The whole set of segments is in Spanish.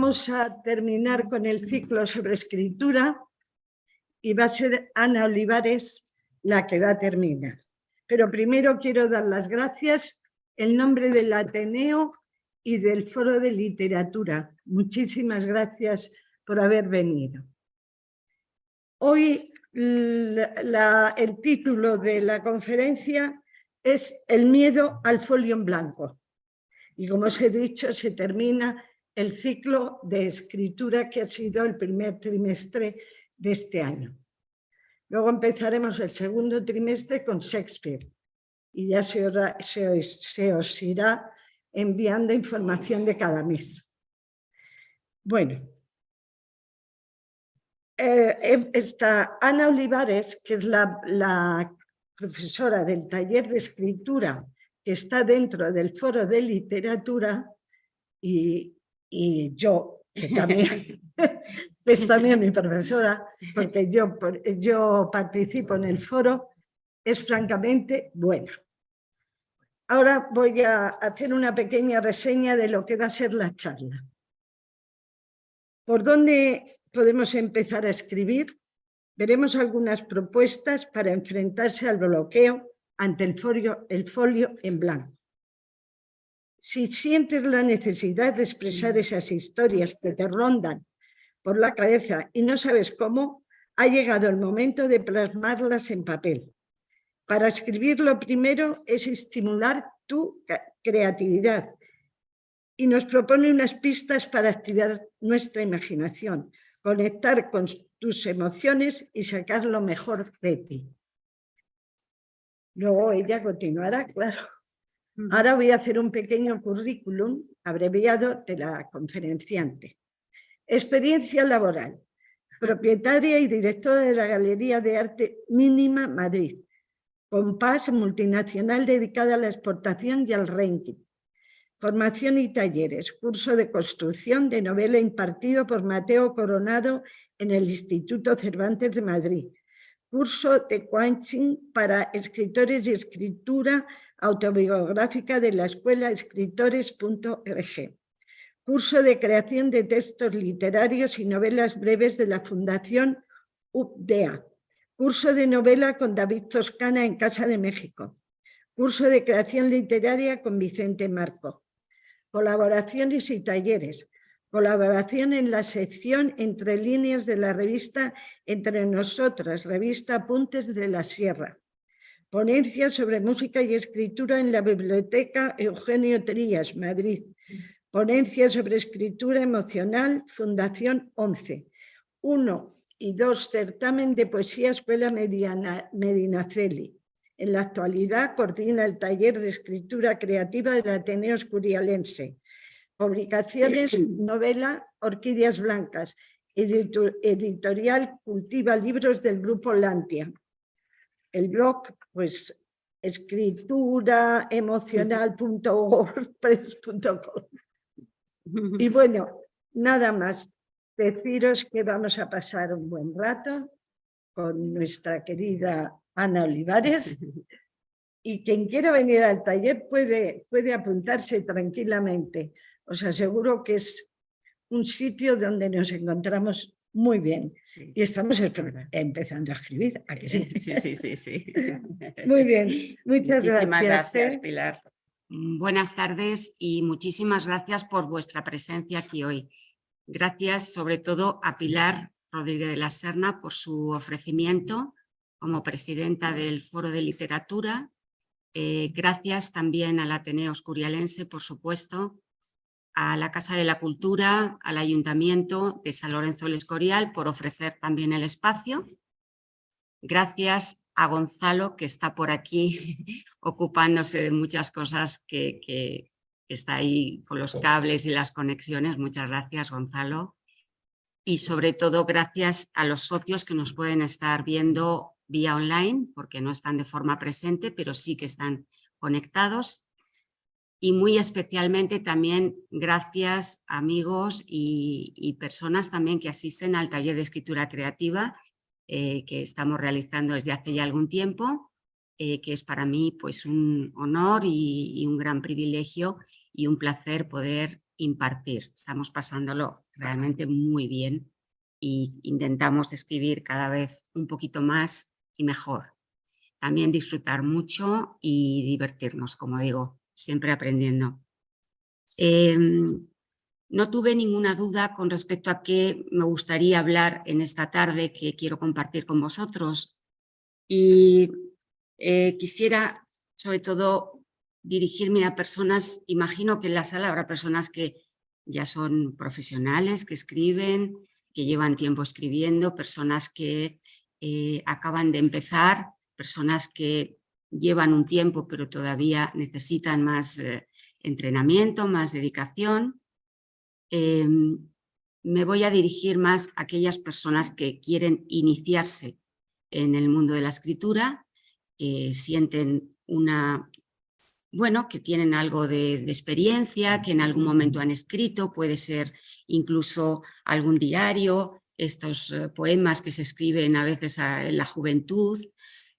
vamos a terminar con el ciclo sobre escritura y va a ser Ana Olivares la que va a terminar. Pero primero quiero dar las gracias en nombre del Ateneo y del Foro de Literatura. Muchísimas gracias por haber venido. Hoy el título de la conferencia es El miedo al folio en blanco. Y como os he dicho, se termina el ciclo de escritura que ha sido el primer trimestre de este año. Luego empezaremos el segundo trimestre con Shakespeare y ya se os irá enviando información de cada mes. Bueno, está Ana Olivares, que es la profesora del taller de escritura que está dentro del Foro de Literatura, y yo, que también es también mi profesora, porque yo participo en el foro, es francamente buena. Ahora voy a hacer una pequeña reseña de lo que va a ser la charla. ¿Por dónde podemos empezar a escribir? Veremos algunas propuestas para enfrentarse al bloqueo ante el folio en blanco. Si sientes la necesidad de expresar esas historias que te rondan por la cabeza y no sabes cómo, ha llegado el momento de plasmarlas en papel. Para escribir, lo primero es estimular tu creatividad y nos propone unas pistas para activar nuestra imaginación, conectar con tus emociones y sacar lo mejor de ti. Luego ella continuará, claro. Ahora voy a hacer un pequeño currículum abreviado de la conferenciante. Experiencia laboral. Propietaria y directora de la Galería de Arte Mínima Madrid. Compás, multinacional dedicada a la exportación y al ranking. Formación y talleres. Curso de construcción de novela impartido por Mateo Coronado en el Instituto Cervantes de Madrid. Curso de coaching para escritores y escritura autobiográfica de la escuela escritores.org. Curso de creación de textos literarios y novelas breves de la Fundación UPDEA. Curso de novela con David Toscana en Casa de México. Curso de creación literaria con Vicente Marco. Colaboraciones y talleres. Colaboración en la sección Entre líneas de la revista Entre Nosotras, revista Apuntes de la Sierra. Ponencia sobre música y escritura en la Biblioteca Eugenio Trías, Madrid. Ponencia sobre escritura emocional, Fundación 11. 1 y 2, certamen de poesía Escuela Medinaceli. En la actualidad coordina el taller de escritura creativa del Ateneo Escurialense. Publicaciones, novela Orquídeas Blancas. Editorial Cultiva Libros del Grupo Lantia. El blog, pues, escrituraemocional.wordpress.com. Y bueno, nada más. Deciros que vamos a pasar un buen rato con nuestra querida Ana Olivares. Y quien quiera venir al taller puede apuntarse tranquilamente. Os aseguro que es un sitio donde nos encontramos muy bien. Sí. Y estamos empezando a escribir. ¿A que sí? Sí. Muy bien. Muchas gracias, Pilar. Buenas tardes y muchísimas gracias por vuestra presencia aquí hoy. Gracias sobre todo a Pilar Rodríguez de la Serna por su ofrecimiento como presidenta del Foro de Literatura. Gracias también al Ateneo Escurialense, por supuesto, a la Casa de la Cultura, al Ayuntamiento de San Lorenzo del Escorial por ofrecer también el espacio. Gracias a Gonzalo, que está por aquí ocupándose de muchas cosas que está ahí con los cables y las conexiones. Muchas gracias, Gonzalo. Y sobre todo gracias a los socios que nos pueden estar viendo vía online, porque no están de forma presente, pero sí que están conectados. Y muy especialmente también gracias a amigos y personas también que asisten al taller de escritura creativa que estamos realizando desde hace ya algún tiempo, que es para mí pues un honor y un gran privilegio y un placer poder impartir. Estamos pasándolo realmente muy bien y intentamos escribir cada vez un poquito más y mejor. También disfrutar mucho y divertirnos, como digo, siempre aprendiendo. No tuve ninguna duda con respecto a qué me gustaría hablar en esta tarde que quiero compartir con vosotros. Y quisiera, sobre todo, dirigirme a personas, imagino que en la sala habrá personas que ya son profesionales, que escriben, que llevan tiempo escribiendo, personas que acaban de empezar, personas que llevan un tiempo pero todavía necesitan más entrenamiento, más dedicación. Me voy a dirigir más a aquellas personas que quieren iniciarse en el mundo de la escritura, que sienten que tienen algo de experiencia, que en algún momento han escrito, puede ser incluso algún diario, estos poemas que se escriben a veces en la juventud,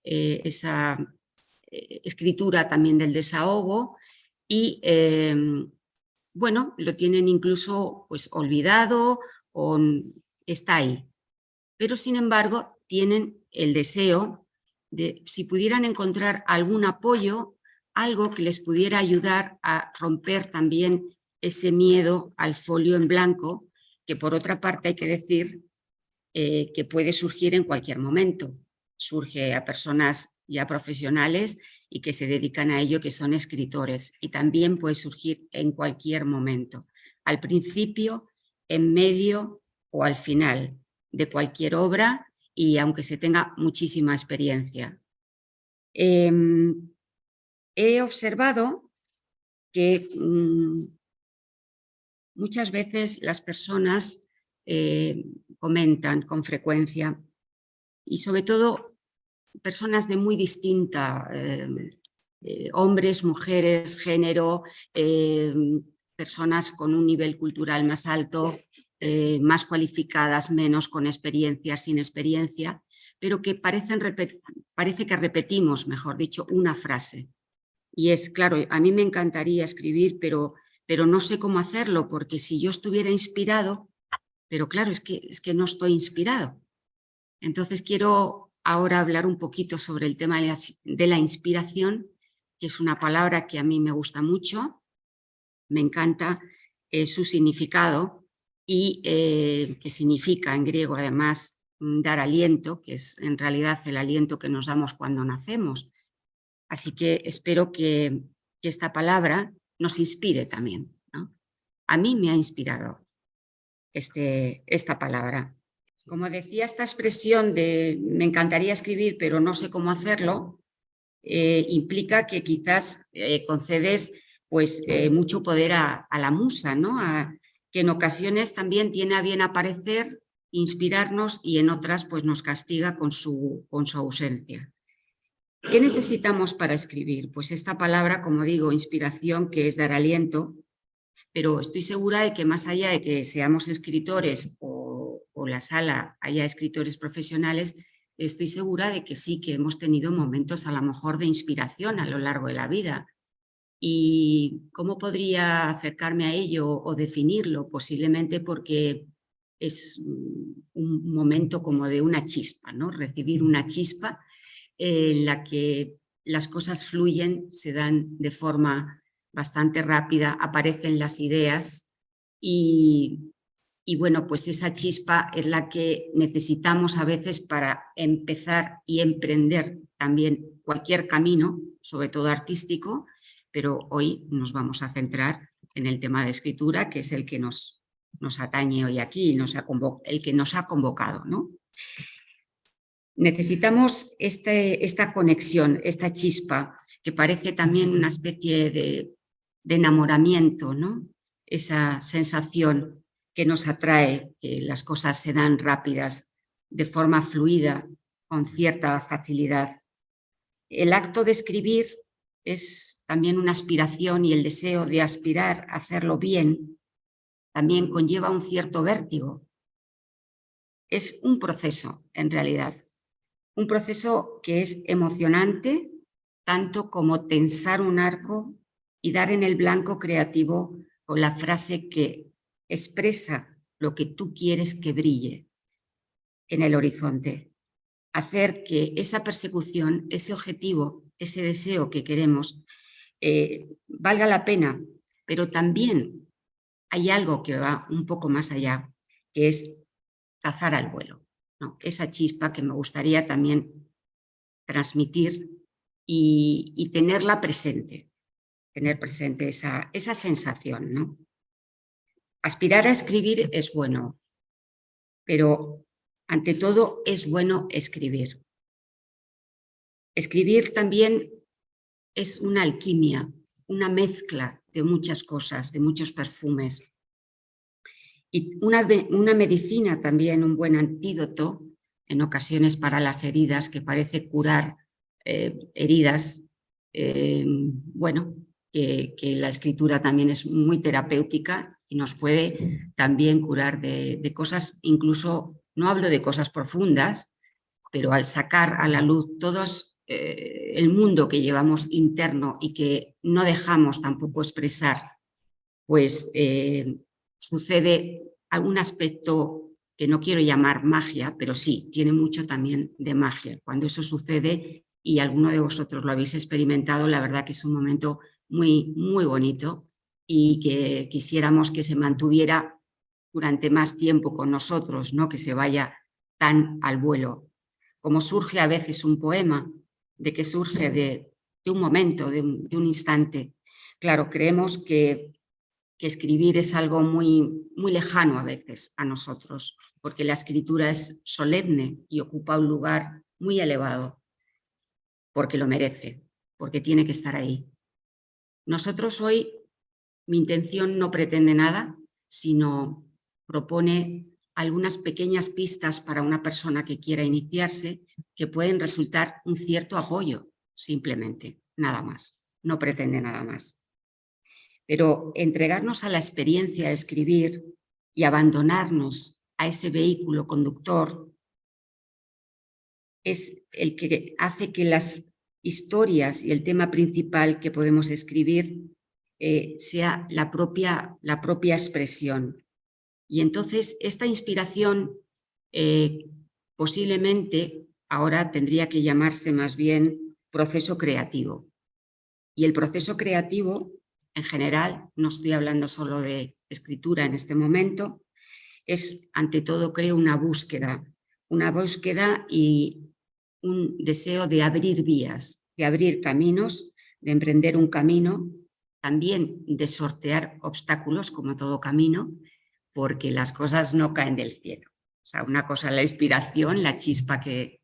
esa escritura también del desahogo y lo tienen incluso pues, olvidado o está ahí. Pero sin embargo tienen el deseo de, si pudieran encontrar algún apoyo, algo que les pudiera ayudar a romper también ese miedo al folio en blanco, que por otra parte hay que decir que puede surgir en cualquier momento. Surge a personas ya profesionales y que se dedican a ello, que son escritores, y también puede surgir en cualquier momento, al principio, en medio o al final de cualquier obra y aunque se tenga muchísima experiencia. He observado que muchas veces las personas comentan con frecuencia y sobre todo personas de muy distinta, hombres, mujeres, género, personas con un nivel cultural más alto, más cualificadas, menos, con experiencia, sin experiencia, pero que parece que repetimos, mejor dicho, una frase. Y es, claro, a mí me encantaría escribir, pero no sé cómo hacerlo, porque si yo estuviera inspirado, pero claro, es que no estoy inspirado. Entonces quiero ahora hablar un poquito sobre el tema de la inspiración, que es una palabra que a mí me gusta mucho, me encanta su significado y que significa en griego además dar aliento, que es en realidad el aliento que nos damos cuando nacemos. Así que espero que esta palabra nos inspire también, ¿no? A mí me ha inspirado esta palabra. Como decía, esta expresión de me encantaría escribir pero no sé cómo hacerlo, implica que quizás concedes pues, mucho poder a la musa, ¿no? Que en ocasiones también tiene a bien aparecer, inspirarnos y en otras pues, nos castiga con su ausencia. ¿Qué necesitamos para escribir? Pues esta palabra, como digo, inspiración, que es dar aliento, pero estoy segura de que más allá de que seamos escritores o la sala haya escritores profesionales, estoy segura de que sí, que hemos tenido momentos a lo mejor de inspiración a lo largo de la vida. ¿Y cómo podría acercarme a ello o definirlo? Posiblemente porque es un momento como de una chispa, ¿no? Recibir una chispa en la que las cosas fluyen, se dan de forma bastante rápida, aparecen las ideas y bueno, pues esa chispa es la que necesitamos a veces para empezar y emprender también cualquier camino, sobre todo artístico, pero hoy nos vamos a centrar en el tema de escritura, que es el que nos atañe hoy aquí, el que nos ha convocado, ¿no? Necesitamos esta conexión, esta chispa, que parece también una especie de enamoramiento, ¿no? Esa sensación que nos atrae, que las cosas se dan rápidas, de forma fluida, con cierta facilidad. El acto de escribir es también una aspiración y el deseo de aspirar a hacerlo bien también conlleva un cierto vértigo. Es un proceso, en realidad. Un proceso que es emocionante, tanto como tensar un arco y dar en el blanco creativo con la frase que expresa lo que tú quieres que brille en el horizonte. Hacer que esa persecución, ese objetivo, ese deseo que queremos, valga la pena, pero también hay algo que va un poco más allá, que es cazar al vuelo, ¿no? Esa chispa que me gustaría también transmitir y tenerla presente, tener presente esa sensación, ¿no? Aspirar a escribir es bueno, pero ante todo es bueno escribir. Escribir también es una alquimia, una mezcla de muchas cosas, de muchos perfumes. Y una medicina también, un buen antídoto, en ocasiones para las heridas, que parece curar heridas, bueno, que la escritura también es muy terapéutica y nos puede también curar de cosas, incluso, no hablo de cosas profundas, pero al sacar a la luz todos el mundo que llevamos interno y que no dejamos tampoco expresar, pues sucede algún aspecto que no quiero llamar magia, pero sí, tiene mucho también de magia. Cuando eso sucede y alguno de vosotros lo habéis experimentado, la verdad que es un momento muy, muy bonito y que quisiéramos que se mantuviera durante más tiempo con nosotros, no que se vaya tan al vuelo. Como surge a veces un poema, de que surge de un momento, de un instante. Claro, creemos que escribir es algo muy, muy lejano a veces a nosotros, porque la escritura es solemne y ocupa un lugar muy elevado, porque lo merece, porque tiene que estar ahí. Nosotros hoy, mi intención no pretende nada, sino propone algunas pequeñas pistas para una persona que quiera iniciarse, que pueden resultar un cierto apoyo, simplemente, nada más, no pretende nada más. Pero entregarnos a la experiencia de escribir y abandonarnos a ese vehículo conductor es el que hace que las historias y el tema principal que podemos escribir sea la propia expresión. Y entonces esta inspiración posiblemente ahora tendría que llamarse más bien proceso creativo. Y el proceso creativo, en general, no estoy hablando solo de escritura en este momento, es ante todo, creo, una búsqueda y un deseo de abrir vías, de abrir caminos, de emprender un camino, también de sortear obstáculos, como todo camino, porque las cosas no caen del cielo. O sea, una cosa es la inspiración, la chispa que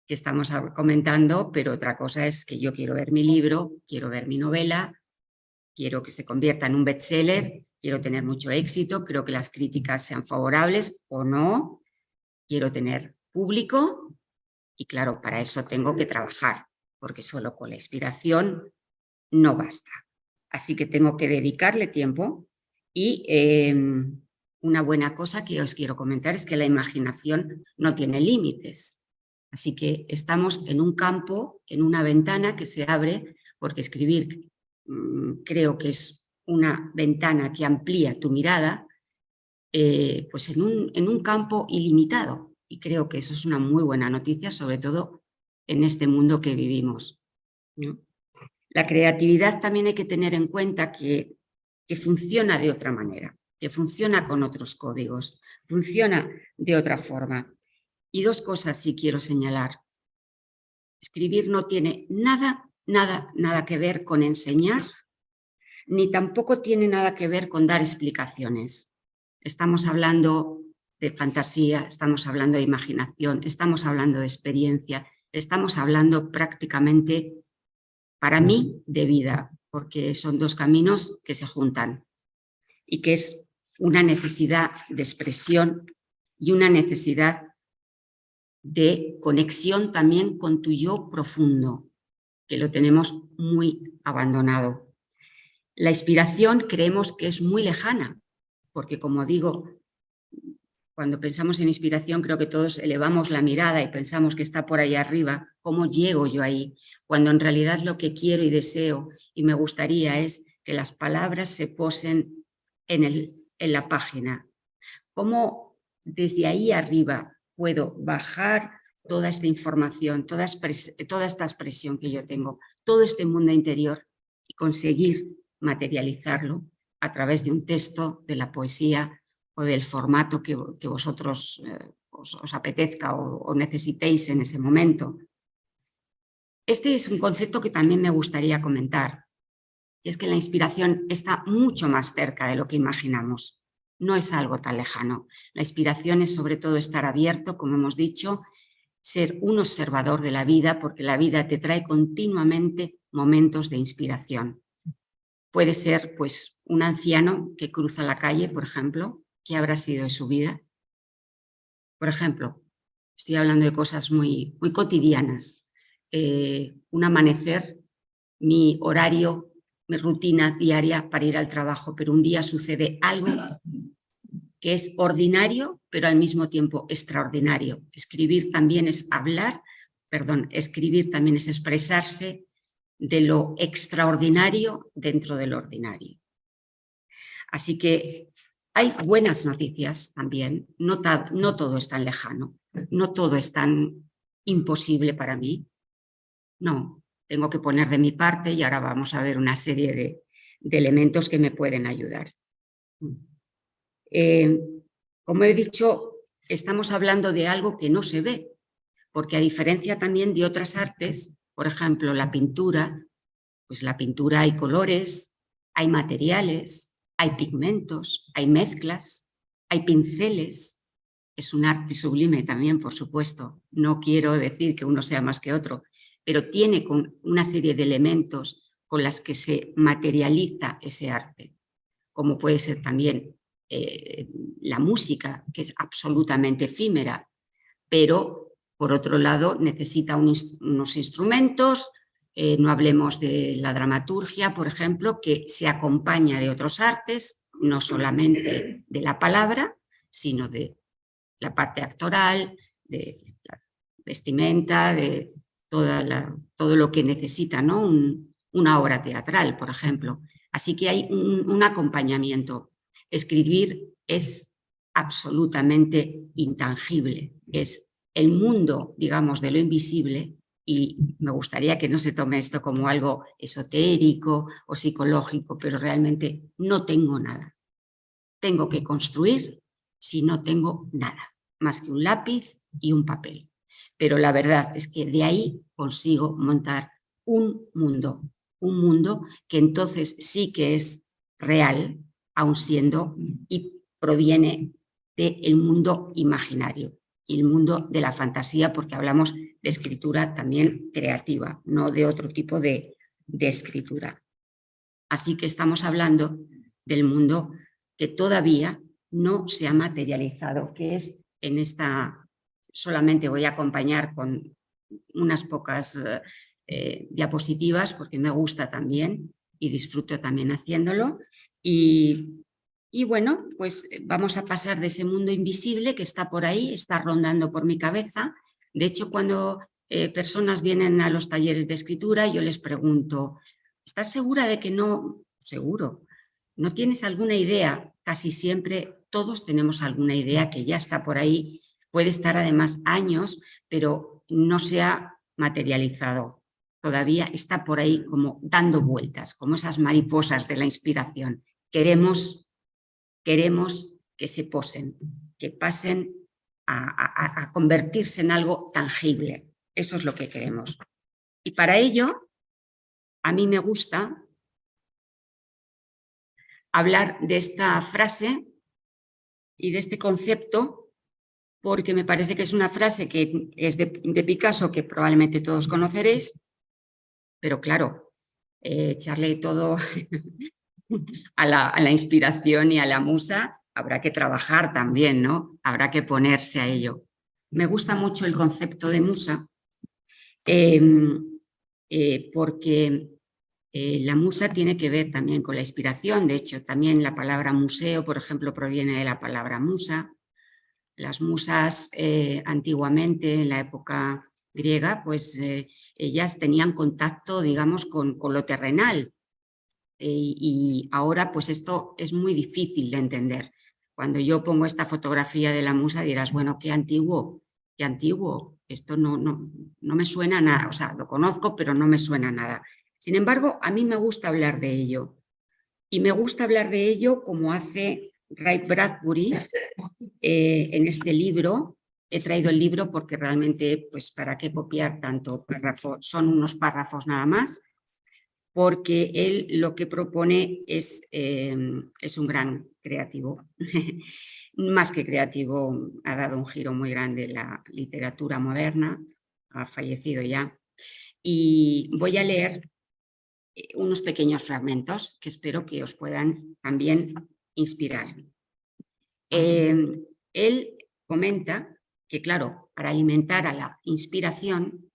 estamos comentando, pero otra cosa es que yo quiero ver mi libro, quiero ver mi novela, quiero que se convierta en un bestseller, quiero tener mucho éxito, creo que las críticas sean favorables o no, quiero tener público y claro, para eso tengo que trabajar, porque solo con la inspiración no basta. Así que tengo que dedicarle tiempo y una buena cosa que os quiero comentar es que la imaginación no tiene límites. Así que estamos en un campo, en una ventana que se abre, porque escribir creo que es una ventana que amplía tu mirada, pues en un campo ilimitado. Y creo que eso es una muy buena noticia, sobre todo en este mundo que vivimos, ¿no? La creatividad también hay que tener en cuenta que funciona de otra manera, que funciona con otros códigos, funciona de otra forma. Y dos cosas sí quiero señalar. Escribir no tiene nada que ver con enseñar, ni tampoco tiene nada que ver con dar explicaciones. Estamos hablando de fantasía, estamos hablando de imaginación, estamos hablando de experiencia, estamos hablando prácticamente, para mí, de vida, porque son dos caminos que se juntan y que es una necesidad de expresión y una necesidad de conexión también con tu yo profundo, que lo tenemos muy abandonado. La inspiración creemos que es muy lejana, porque como digo, cuando pensamos en inspiración creo que todos elevamos la mirada y pensamos que está por ahí arriba, ¿cómo llego yo ahí? Cuando en realidad lo que quiero y deseo y me gustaría es que las palabras se posen en la página. ¿Cómo desde ahí arriba puedo bajar toda esta información, toda esta expresión que yo tengo, todo este mundo interior y conseguir materializarlo a través de un texto, de la poesía o del formato que vosotros os apetezca o necesitéis en ese momento? Este es un concepto que también me gustaría comentar, y es que la inspiración está mucho más cerca de lo que imaginamos. No es algo tan lejano. La inspiración es sobre todo estar abierto, como hemos dicho, ser un observador de la vida, porque la vida te trae continuamente momentos de inspiración. Puede ser pues un anciano que cruza la calle, por ejemplo, ¿qué habrá sido de su vida? Por ejemplo, estoy hablando de cosas muy cotidianas. Un amanecer, mi horario, mi rutina diaria para ir al trabajo, pero un día sucede algo que es ordinario, pero al mismo tiempo extraordinario. Escribir también es escribir también es expresarse de lo extraordinario dentro del ordinario. Así que hay buenas noticias también, no todo es tan lejano, no todo es tan imposible para mí. No, tengo que poner de mi parte y ahora vamos a ver una serie de elementos que me pueden ayudar. Como he dicho, estamos hablando de algo que no se ve, porque a diferencia también de otras artes, por ejemplo, la pintura, pues la pintura hay colores, hay materiales, hay pigmentos, hay mezclas, hay pinceles. Es un arte sublime también, por supuesto. No quiero decir que uno sea más que otro, pero tiene una serie de elementos con las que se materializa ese arte, como puede ser también la música, que es absolutamente efímera, pero por otro lado necesita unos instrumentos, no hablemos de la dramaturgia, por ejemplo, que se acompaña de otros artes, no solamente de la palabra, sino de la parte actoral, de la vestimenta, de todo lo que necesita, ¿no? Una obra teatral, por ejemplo. Así que hay un acompañamiento. Escribir es absolutamente intangible, es el mundo, digamos, de lo invisible, y me gustaría que no se tome esto como algo esotérico o psicológico, pero realmente no tengo nada. Tengo que construir si no tengo nada, más que un lápiz y un papel. Pero la verdad es que de ahí consigo montar un mundo que entonces sí que es real, aun siendo y proviene del mundo imaginario y el mundo de la fantasía, porque hablamos de escritura también creativa, no de otro tipo de escritura. Así que estamos hablando del mundo que todavía no se ha materializado, que es en esta, solamente voy a acompañar con unas pocas diapositivas porque me gusta también y disfruto también haciéndolo. Y bueno, pues vamos a pasar de ese mundo invisible que está por ahí, está rondando por mi cabeza. De hecho, cuando personas vienen a los talleres de escritura, yo les pregunto, ¿estás segura de que no? Seguro. ¿No tienes alguna idea? Casi siempre todos tenemos alguna idea que ya está por ahí, puede estar además años, pero no se ha materializado. Todavía está por ahí como dando vueltas, como esas mariposas de la inspiración. Queremos que se posen, que pasen a convertirse en algo tangible. Eso es lo que queremos. Y para ello, a mí me gusta hablar de esta frase y de este concepto, porque me parece que es una frase que es de Picasso, que probablemente todos conoceréis, pero claro, echarle todo a la inspiración y a la musa, habrá que trabajar también, ¿no? Habrá que ponerse a ello. Me gusta mucho el concepto de musa, porque la musa tiene que ver también con la inspiración. De hecho, también la palabra museo, por ejemplo, proviene de la palabra musa. Las musas antiguamente, en la época griega, pues ellas tenían contacto, digamos, con lo terrenal. y ahora pues esto es muy difícil de entender. Cuando yo pongo esta fotografía de la musa dirás, bueno, qué antiguo, esto no me suena a nada, o sea, lo conozco pero no me suena a nada. Sin embargo, a mí me gusta hablar de ello y me gusta hablar de ello como hace Ray Bradbury en este libro. He traído el libro porque realmente, pues, ¿para qué copiar tanto párrafo? Son unos párrafos nada más, porque él lo que propone es un gran creativo. Más que creativo, ha dado un giro muy grande en la literatura moderna, ha fallecido ya. Y voy a leer unos pequeños fragmentos que espero que os puedan también inspirar. Él comenta que, claro, para alimentar a la inspiración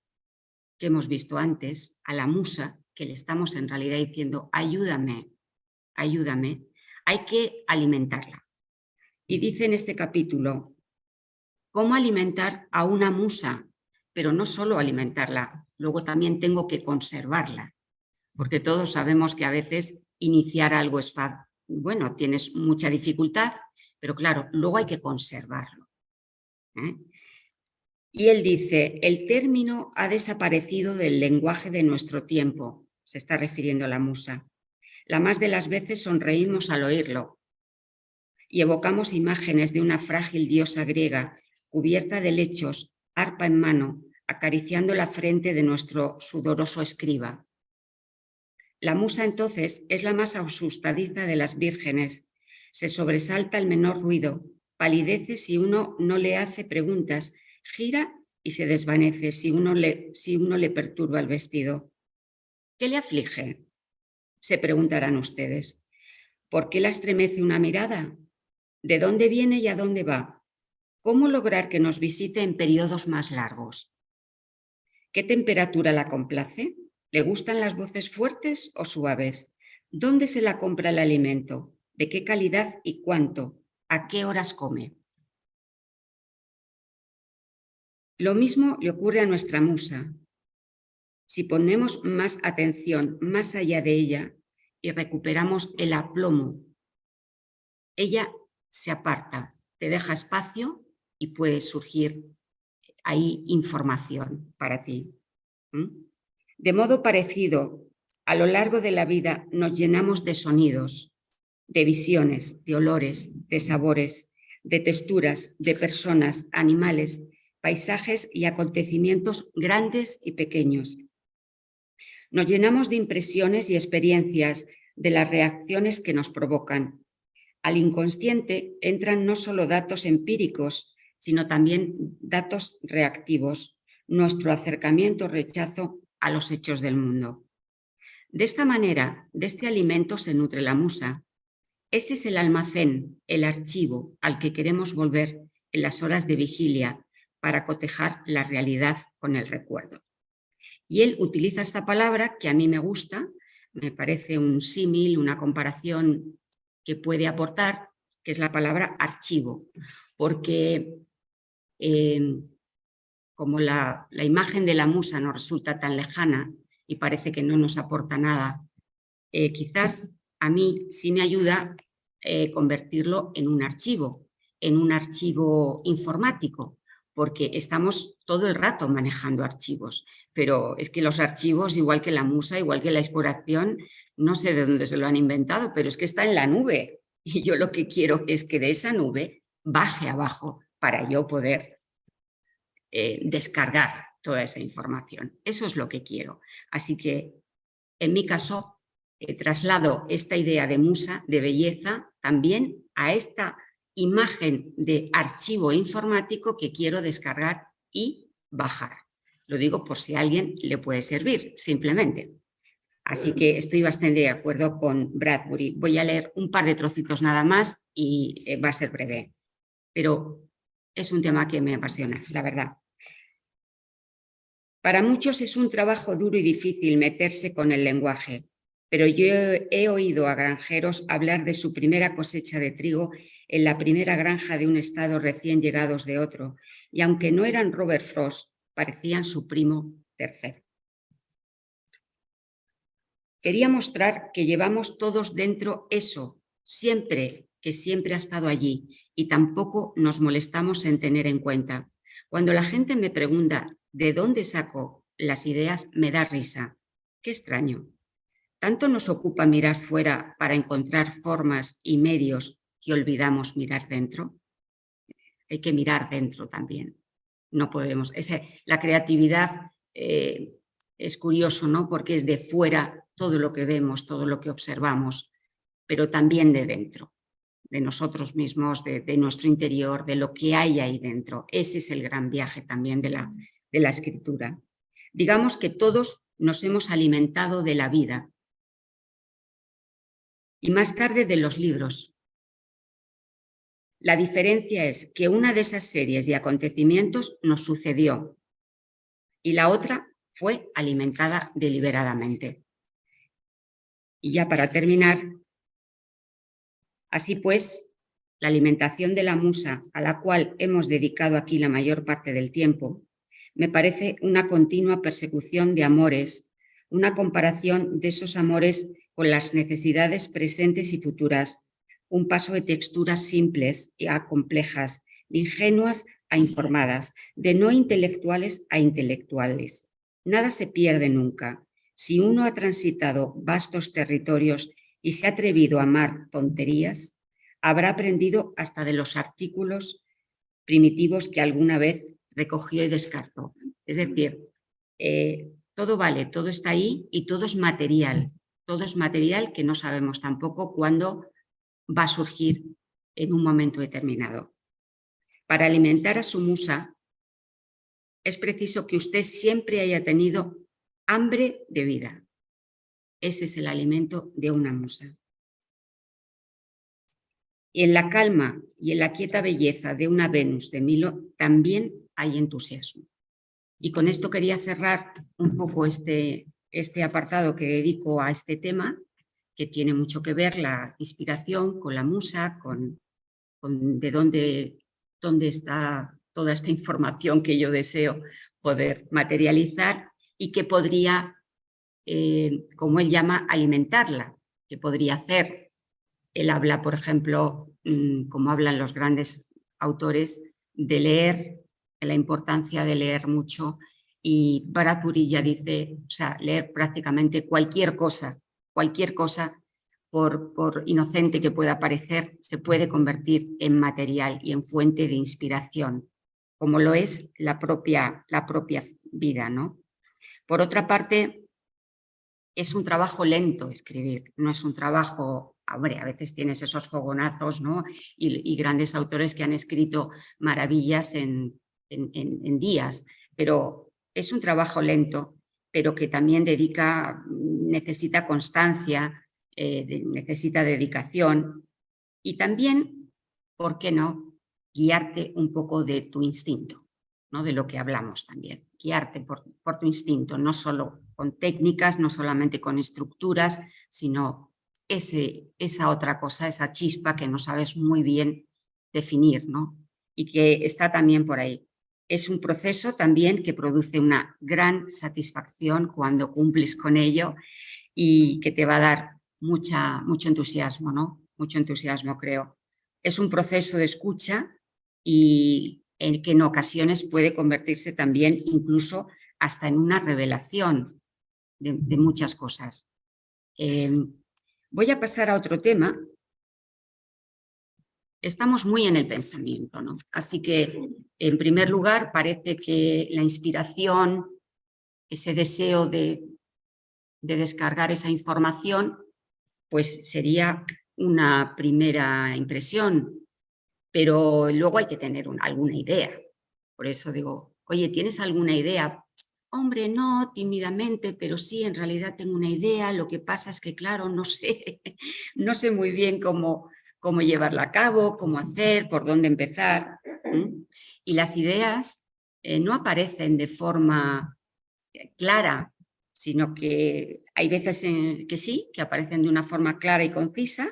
que hemos visto antes, a la musa, que le estamos en realidad diciendo, ayúdame, ayúdame, hay que alimentarla. Y dice en este capítulo, ¿cómo alimentar a una musa? Pero no solo alimentarla, luego también tengo que conservarla, porque todos sabemos que a veces iniciar algo es fácil. Bueno, tienes mucha dificultad, pero claro, luego hay que conservarlo. Y él dice, el término ha desaparecido del lenguaje de nuestro tiempo, se está refiriendo a la musa. La más de las veces sonreímos al oírlo y evocamos imágenes de una frágil diosa griega cubierta de lechos, arpa en mano, acariciando la frente de nuestro sudoroso escriba. La musa entonces es la más asustadiza de las vírgenes. Se sobresalta el menor ruido, palidece si uno no le hace preguntas, gira y se desvanece si uno le perturba el vestido. ¿Qué le aflige? Se preguntarán ustedes. ¿Por qué la estremece una mirada? ¿De dónde viene y a dónde va? ¿Cómo lograr que nos visite en periodos más largos? ¿Qué temperatura la complace? ¿Le gustan las voces fuertes o suaves? ¿Dónde se la compra el alimento? ¿De qué calidad y cuánto? ¿A qué horas come? Lo mismo le ocurre a nuestra musa. Si ponemos más atención más allá de ella y recuperamos el aplomo, ella se aparta, te deja espacio y puede surgir ahí información para ti. De modo parecido, a lo largo de la vida nos llenamos de sonidos, de visiones, de olores, de sabores, de texturas, de personas, animales, paisajes y acontecimientos grandes y pequeños. Nos llenamos de impresiones y experiencias, de las reacciones que nos provocan. Al inconsciente entran no solo datos empíricos, sino también datos reactivos, nuestro acercamiento o rechazo a los hechos del mundo. De esta manera, de este alimento se nutre la musa. Ese es el almacén, el archivo al que queremos volver en las horas de vigilia para cotejar la realidad con el recuerdo. Y él utiliza esta palabra que a mí me gusta, me parece un símil, una comparación que puede aportar, que es la palabra archivo, porque como la imagen de la musa nos resulta tan lejana y parece que no nos aporta nada, quizás a mí sí me ayuda convertirlo en un archivo informático, porque estamos todo el rato manejando archivos, pero es que los archivos, igual que la musa, igual que la exploración, no sé de dónde se lo han inventado, pero es que está en la nube y yo lo que quiero es que de esa nube baje abajo para yo poder descargar toda esa información. Eso es lo que quiero. Así que, en mi caso, traslado esta idea de musa, de belleza, también a esta imagen de archivo informático que quiero descargar y bajar. Lo digo por si a alguien le puede servir, simplemente. Así que estoy bastante de acuerdo con Bradbury. Voy a leer un par de trocitos nada más y va a ser breve. Pero es un tema que me apasiona, la verdad. Para muchos es un trabajo duro y difícil meterse con el lenguaje, pero yo he oído a granjeros hablar de su primera cosecha de trigo en la primera granja de un estado recién llegados de otro, y aunque no eran Robert Frost, parecían su primo tercero. Quería mostrar que llevamos todos dentro eso, siempre ha estado allí, y tampoco nos molestamos en tener en cuenta. Cuando la gente me pregunta de dónde saco las ideas, me da risa. Qué extraño. ¿Tanto nos ocupa mirar fuera para encontrar formas y medios que olvidamos mirar dentro? Hay que mirar dentro también. No podemos. La creatividad es curioso, ¿no? Porque es de fuera todo lo que vemos, todo lo que observamos, pero también de dentro, de nosotros mismos, de nuestro interior, de lo que hay ahí dentro. Ese es el gran viaje también de la escritura. Digamos que todos nos hemos alimentado de la vida y más tarde de los libros. La diferencia es que una de esas series de acontecimientos nos sucedió y la otra fue alimentada deliberadamente. Y ya para terminar, así pues, la alimentación de la musa, a la cual hemos dedicado aquí la mayor parte del tiempo, me parece una continua persecución de amores, una comparación de esos amores con las necesidades presentes y futuras, un paso de texturas simples a complejas, de ingenuas a informadas, de no intelectuales a intelectuales. Nada se pierde nunca. Si uno ha transitado vastos territorios y se ha atrevido a amar tonterías, habrá aprendido hasta de los artículos primitivos que alguna vez recogió y descartó. Es decir, todo vale, todo está ahí y todo es material que no sabemos tampoco cuándo va a surgir en un momento determinado. Para alimentar a su musa es preciso que usted siempre haya tenido hambre de vida. Ese es el alimento de una musa. Y en la calma y en la quieta belleza de una Venus de Milo también hay entusiasmo. Y con esto quería cerrar un poco este apartado que dedico a este tema, que tiene mucho que ver la inspiración con la musa, con de dónde está toda esta información que yo deseo poder materializar y que podría, como él llama, alimentarla, que podría hacer. Él habla, por ejemplo, como hablan los grandes autores, de leer, de la importancia de leer mucho, y Bradbury ya dice, o sea, leer prácticamente cualquier cosa, por inocente que pueda parecer, se puede convertir en material y en fuente de inspiración, como lo es la propia vida, ¿no? Por otra parte, es un trabajo lento escribir, no es un trabajo, hombre, a veces tienes esos fogonazos, ¿no? Y grandes autores que han escrito maravillas en días, pero es un trabajo lento, pero que también necesita constancia, necesita dedicación y también, ¿por qué no?, guiarte un poco de tu instinto, ¿no? De lo que hablamos también, guiarte por tu instinto, no solo con técnicas, no solamente con estructuras, sino esa otra cosa, esa chispa que no sabes muy bien definir, ¿no? Y que está también por ahí. Es un proceso también que produce una gran satisfacción cuando cumples con ello y que te va a dar mucho entusiasmo, ¿no? Mucho entusiasmo, creo. Es un proceso de escucha y en que en ocasiones puede convertirse también incluso hasta en una revelación de muchas cosas. Voy a pasar a otro tema. Estamos muy en el pensamiento, ¿no? Así que, en primer lugar, parece que la inspiración, ese deseo de descargar esa información, pues sería una primera impresión, pero luego hay que tener alguna idea. Por eso digo, oye, ¿tienes alguna idea? Hombre, no, tímidamente, pero sí, en realidad tengo una idea. Lo que pasa es que, claro, no sé, no sé muy bien cómo llevarla a cabo, cómo hacer, por dónde empezar. Y las ideas no aparecen de forma clara, sino que hay veces que sí, que aparecen de una forma clara y concisa,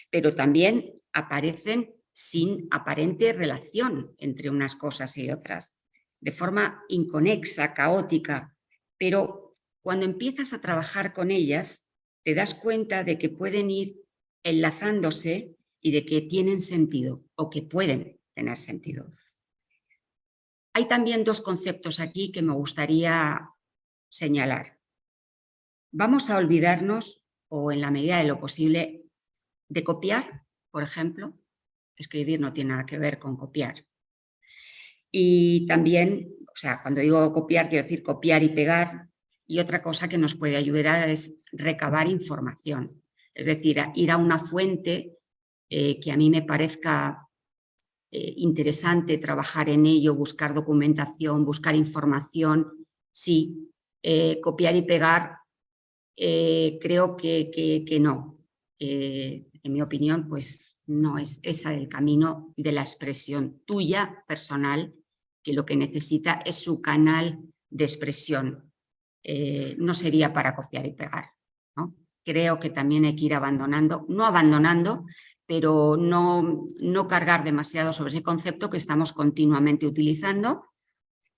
pero también aparecen sin aparente relación entre unas cosas y otras, de forma inconexa, caótica, pero cuando empiezas a trabajar con ellas, te das cuenta de que pueden ir enlazándose y de que tienen sentido o que pueden tener sentido. Hay también dos conceptos aquí que me gustaría señalar. Vamos a olvidarnos, o en la medida de lo posible, de copiar, por ejemplo. Escribir no tiene nada que ver con copiar. Y también, o sea, cuando digo copiar, quiero decir copiar y pegar. Y otra cosa que nos puede ayudar es recabar información. Es decir, ir a una fuente que a mí me parezca interesante, trabajar en ello, buscar documentación, buscar información. Sí, copiar y pegar creo que no. En mi opinión, pues no es esa el camino de la expresión tuya, personal, que lo que necesita es su canal de expresión. No sería para copiar y pegar, ¿no? Creo que también hay que ir abandonando, no abandonando, pero no cargar demasiado sobre ese concepto que estamos continuamente utilizando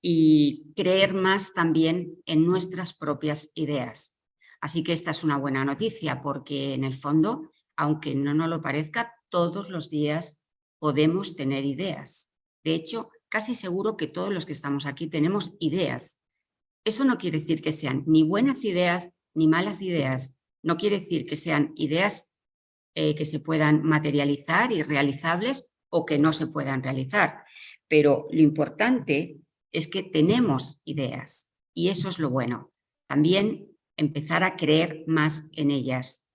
y creer más también en nuestras propias ideas. Así que esta es una buena noticia porque en el fondo, aunque no nos lo parezca, todos los días podemos tener ideas. De hecho, casi seguro que todos los que estamos aquí tenemos ideas. Eso no quiere decir que sean ni buenas ideas ni malas ideas. No quiere decir que sean ideas que se puedan materializar y realizables o que no se puedan realizar. Pero lo importante es que tenemos ideas y eso es lo bueno. También empezar a creer más en ellas.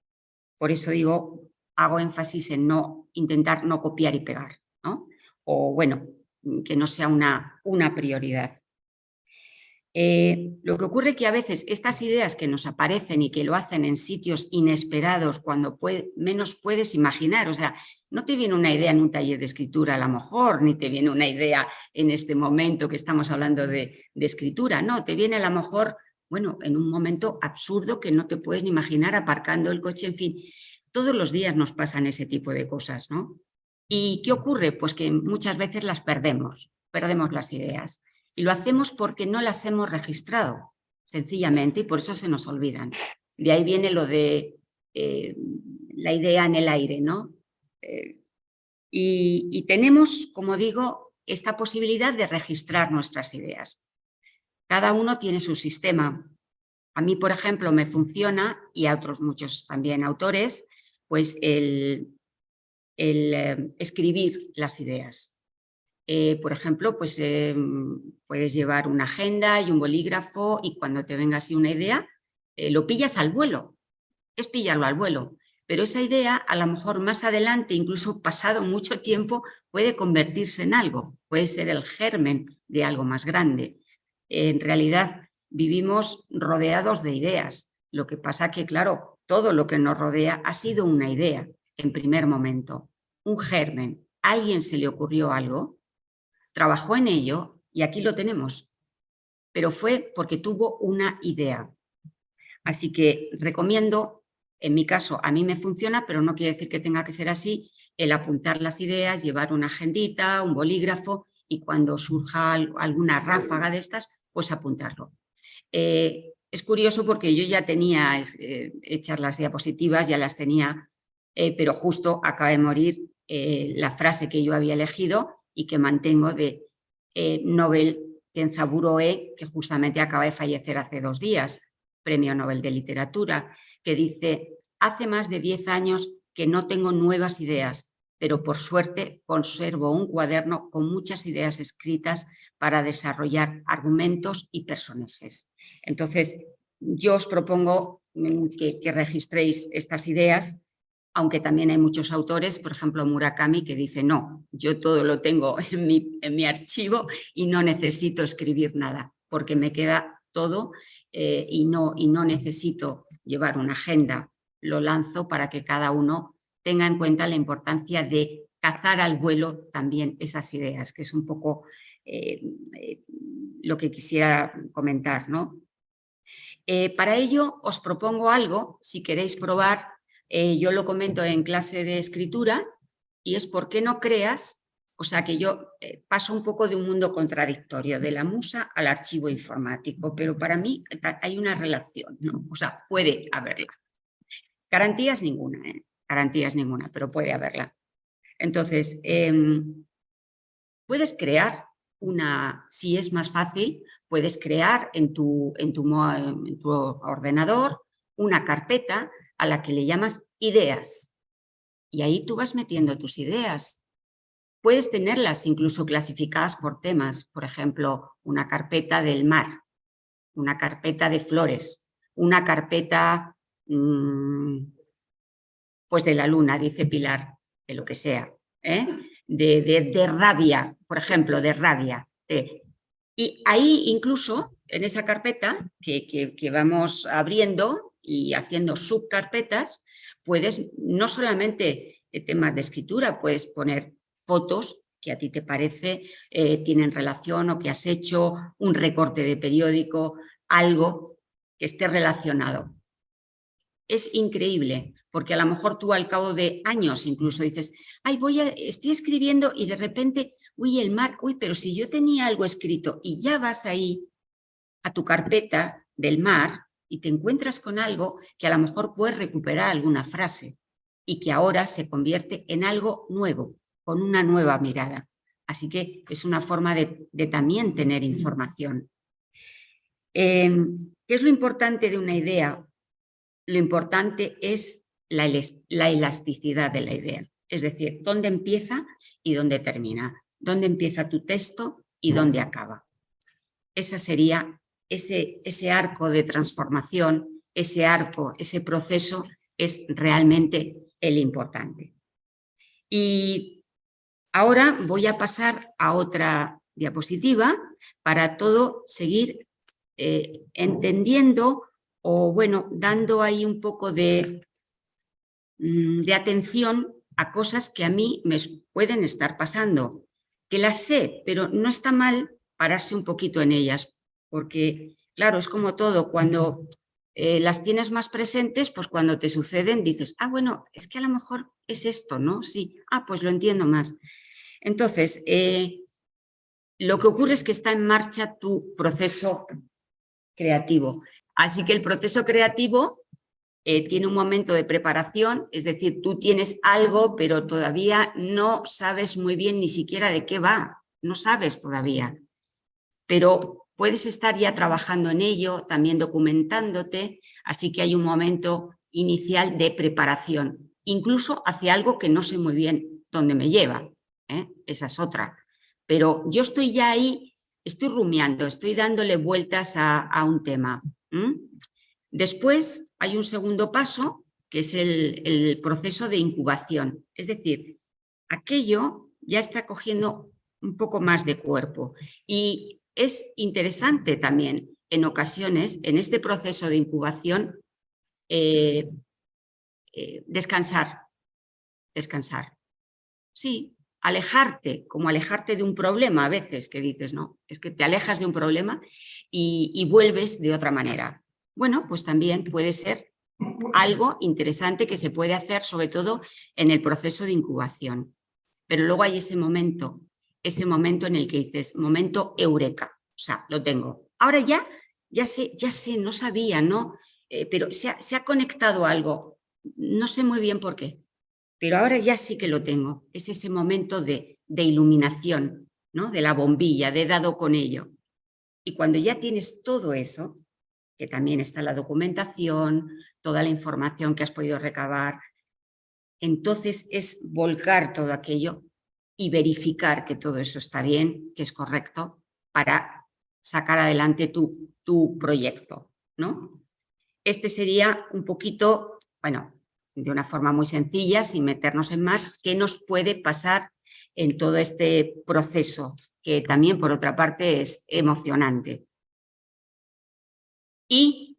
Por eso digo, hago énfasis en no intentar no copiar y pegar, ¿no? O bueno, que no sea una prioridad. Lo que ocurre es que a veces estas ideas que nos aparecen y que lo hacen en sitios inesperados cuando menos puedes imaginar, o sea, no te viene una idea en un taller de escritura a lo mejor, ni te viene una idea en este momento que estamos hablando de escritura, no, te viene a lo mejor, bueno, en un momento absurdo que no te puedes ni imaginar aparcando el coche, en fin, todos los días nos pasan ese tipo de cosas, ¿no? ¿Y qué ocurre? Pues que muchas veces las perdemos las ideas. Y lo hacemos porque no las hemos registrado, sencillamente, y por eso se nos olvidan. De ahí viene lo de la idea en el aire, ¿no? Y tenemos, como digo, esta posibilidad de registrar nuestras ideas. Cada uno tiene su sistema. A mí, por ejemplo, me funciona, y a otros muchos también autores, pues el escribir las ideas. Por ejemplo, pues puedes llevar una agenda y un bolígrafo y cuando te venga así una idea, lo pillas al vuelo, es pillarlo al vuelo. Pero esa idea, a lo mejor más adelante, incluso pasado mucho tiempo, puede convertirse en algo, puede ser el germen de algo más grande. En realidad, vivimos rodeados de ideas. Lo que pasa que, claro, todo lo que nos rodea ha sido una idea en primer momento, un germen. ¿A alguien se le ocurrió algo? Trabajó en ello y aquí lo tenemos, pero fue porque tuvo una idea. Así que recomiendo, en mi caso a mí me funciona, pero no quiere decir que tenga que ser así, el apuntar las ideas, llevar una agendita, un bolígrafo y cuando surja alguna ráfaga de estas, pues apuntarlo. Es curioso porque yo ya tenía hechas las diapositivas, ya las tenía, pero justo acaba de morir la frase que yo había elegido y que mantengo de Nobel Kenzaburo E, que justamente acaba de fallecer hace 2 días, Premio Nobel de Literatura, que dice: hace más de 10 años que no tengo nuevas ideas, pero por suerte conservo un cuaderno con muchas ideas escritas para desarrollar argumentos y personajes. Entonces, yo os propongo que registréis estas ideas, aunque también hay muchos autores, por ejemplo Murakami, que dice no, yo todo lo tengo en mi archivo y no necesito escribir nada, porque me queda todo y no necesito llevar una agenda. Lo lanzo para que cada uno tenga en cuenta la importancia de cazar al vuelo también esas ideas, que es un poco lo que quisiera comentar, ¿no? Para ello os propongo algo, si queréis probar, yo lo comento en clase de escritura y es por qué no creas, o sea que yo paso un poco de un mundo contradictorio, de la musa al archivo informático, pero para mí hay una relación, ¿no? O sea, puede haberla. Garantías ninguna, garantías ninguna, pero puede haberla. Entonces, puedes crear si es más fácil, puedes crear en tu ordenador una carpeta a la que le llamas ideas. Y ahí tú vas metiendo tus ideas. Puedes tenerlas incluso clasificadas por temas, por ejemplo, una carpeta del mar, una carpeta de flores, una carpeta pues de la luna, dice Pilar, de lo que sea, de rabia, por ejemplo, de rabia. Y ahí incluso, en esa carpeta que vamos abriendo y haciendo subcarpetas, puedes no solamente temas de escritura, puedes poner fotos que a ti te parece tienen relación o que has hecho, un recorte de periódico, algo que esté relacionado. Es increíble, porque a lo mejor tú al cabo de años incluso dices, ay, estoy escribiendo y de repente, uy, el mar, uy, pero si yo tenía algo escrito, y ya vas ahí a tu carpeta del mar y te encuentras con algo que a lo mejor puedes recuperar alguna frase y que ahora se convierte en algo nuevo, con una nueva mirada. Así que es una forma de también tener información. ¿Qué es lo importante de una idea? Lo importante es la elasticidad de la idea, es decir, dónde empieza y dónde termina, dónde empieza tu texto y dónde acaba. Ese sería ese arco de transformación, ese arco, ese proceso es realmente el importante. Y ahora voy a pasar a otra diapositiva para todo seguir entendiendo o bueno, dando ahí un poco de atención a cosas que a mí me pueden estar pasando, que las sé, pero no está mal pararse un poquito en ellas, porque claro, es como todo, cuando las tienes más presentes, pues cuando te suceden dices, ah, bueno, es que a lo mejor es esto, ¿no? Sí, pues lo entiendo más. Entonces, lo que ocurre es que está en marcha tu proceso creativo. Así que el proceso creativo tiene un momento de preparación, es decir, tú tienes algo, pero todavía no sabes muy bien ni siquiera de qué va, no sabes todavía. Pero puedes estar ya trabajando en ello, también documentándote, así que hay un momento inicial de preparación, incluso hacia algo que no sé muy bien dónde me lleva, esa es otra. Pero yo estoy ya ahí, estoy rumiando, estoy dándole vueltas a un tema. Después hay un segundo paso, que es el proceso de incubación. Es decir, aquello ya está cogiendo un poco más de cuerpo. Y es interesante también, en ocasiones, en este proceso de incubación, descansar. Sí, alejarte, como alejarte de un problema a veces, que dices, no, es que te alejas de un problema y vuelves de otra manera. Bueno, pues también puede ser algo interesante que se puede hacer, sobre todo en el proceso de incubación. Pero luego hay ese momento en el que dices, momento eureka, o sea, lo tengo. Ahora ya sé, no sabía, ¿no? Pero se ha conectado algo, no sé muy bien por qué, pero ahora ya sí que lo tengo. Es ese momento de iluminación, ¿no? De la bombilla, de dado con ello. Y cuando ya tienes todo eso, que también está la documentación, toda la información que has podido recabar, entonces es volcar todo aquello y verificar que todo eso está bien, que es correcto, para sacar adelante tu proyecto, ¿no? Este sería un poquito, bueno, de una forma muy sencilla, sin meternos en más, qué nos puede pasar en todo este proceso, que también, por otra parte, es emocionante. Y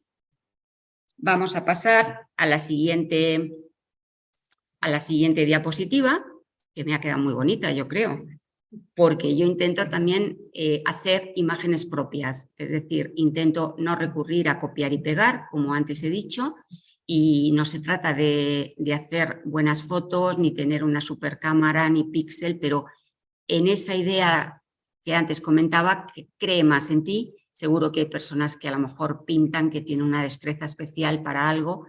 vamos a pasar a la siguiente diapositiva, que me ha quedado muy bonita, yo creo, porque yo intento también hacer imágenes propias, es decir, intento no recurrir a copiar y pegar, como antes he dicho, y no se trata de hacer buenas fotos, ni tener una super cámara, ni píxel, pero en esa idea que antes comentaba, que cree más en ti. Seguro que hay personas que a lo mejor pintan, que tienen una destreza especial para algo,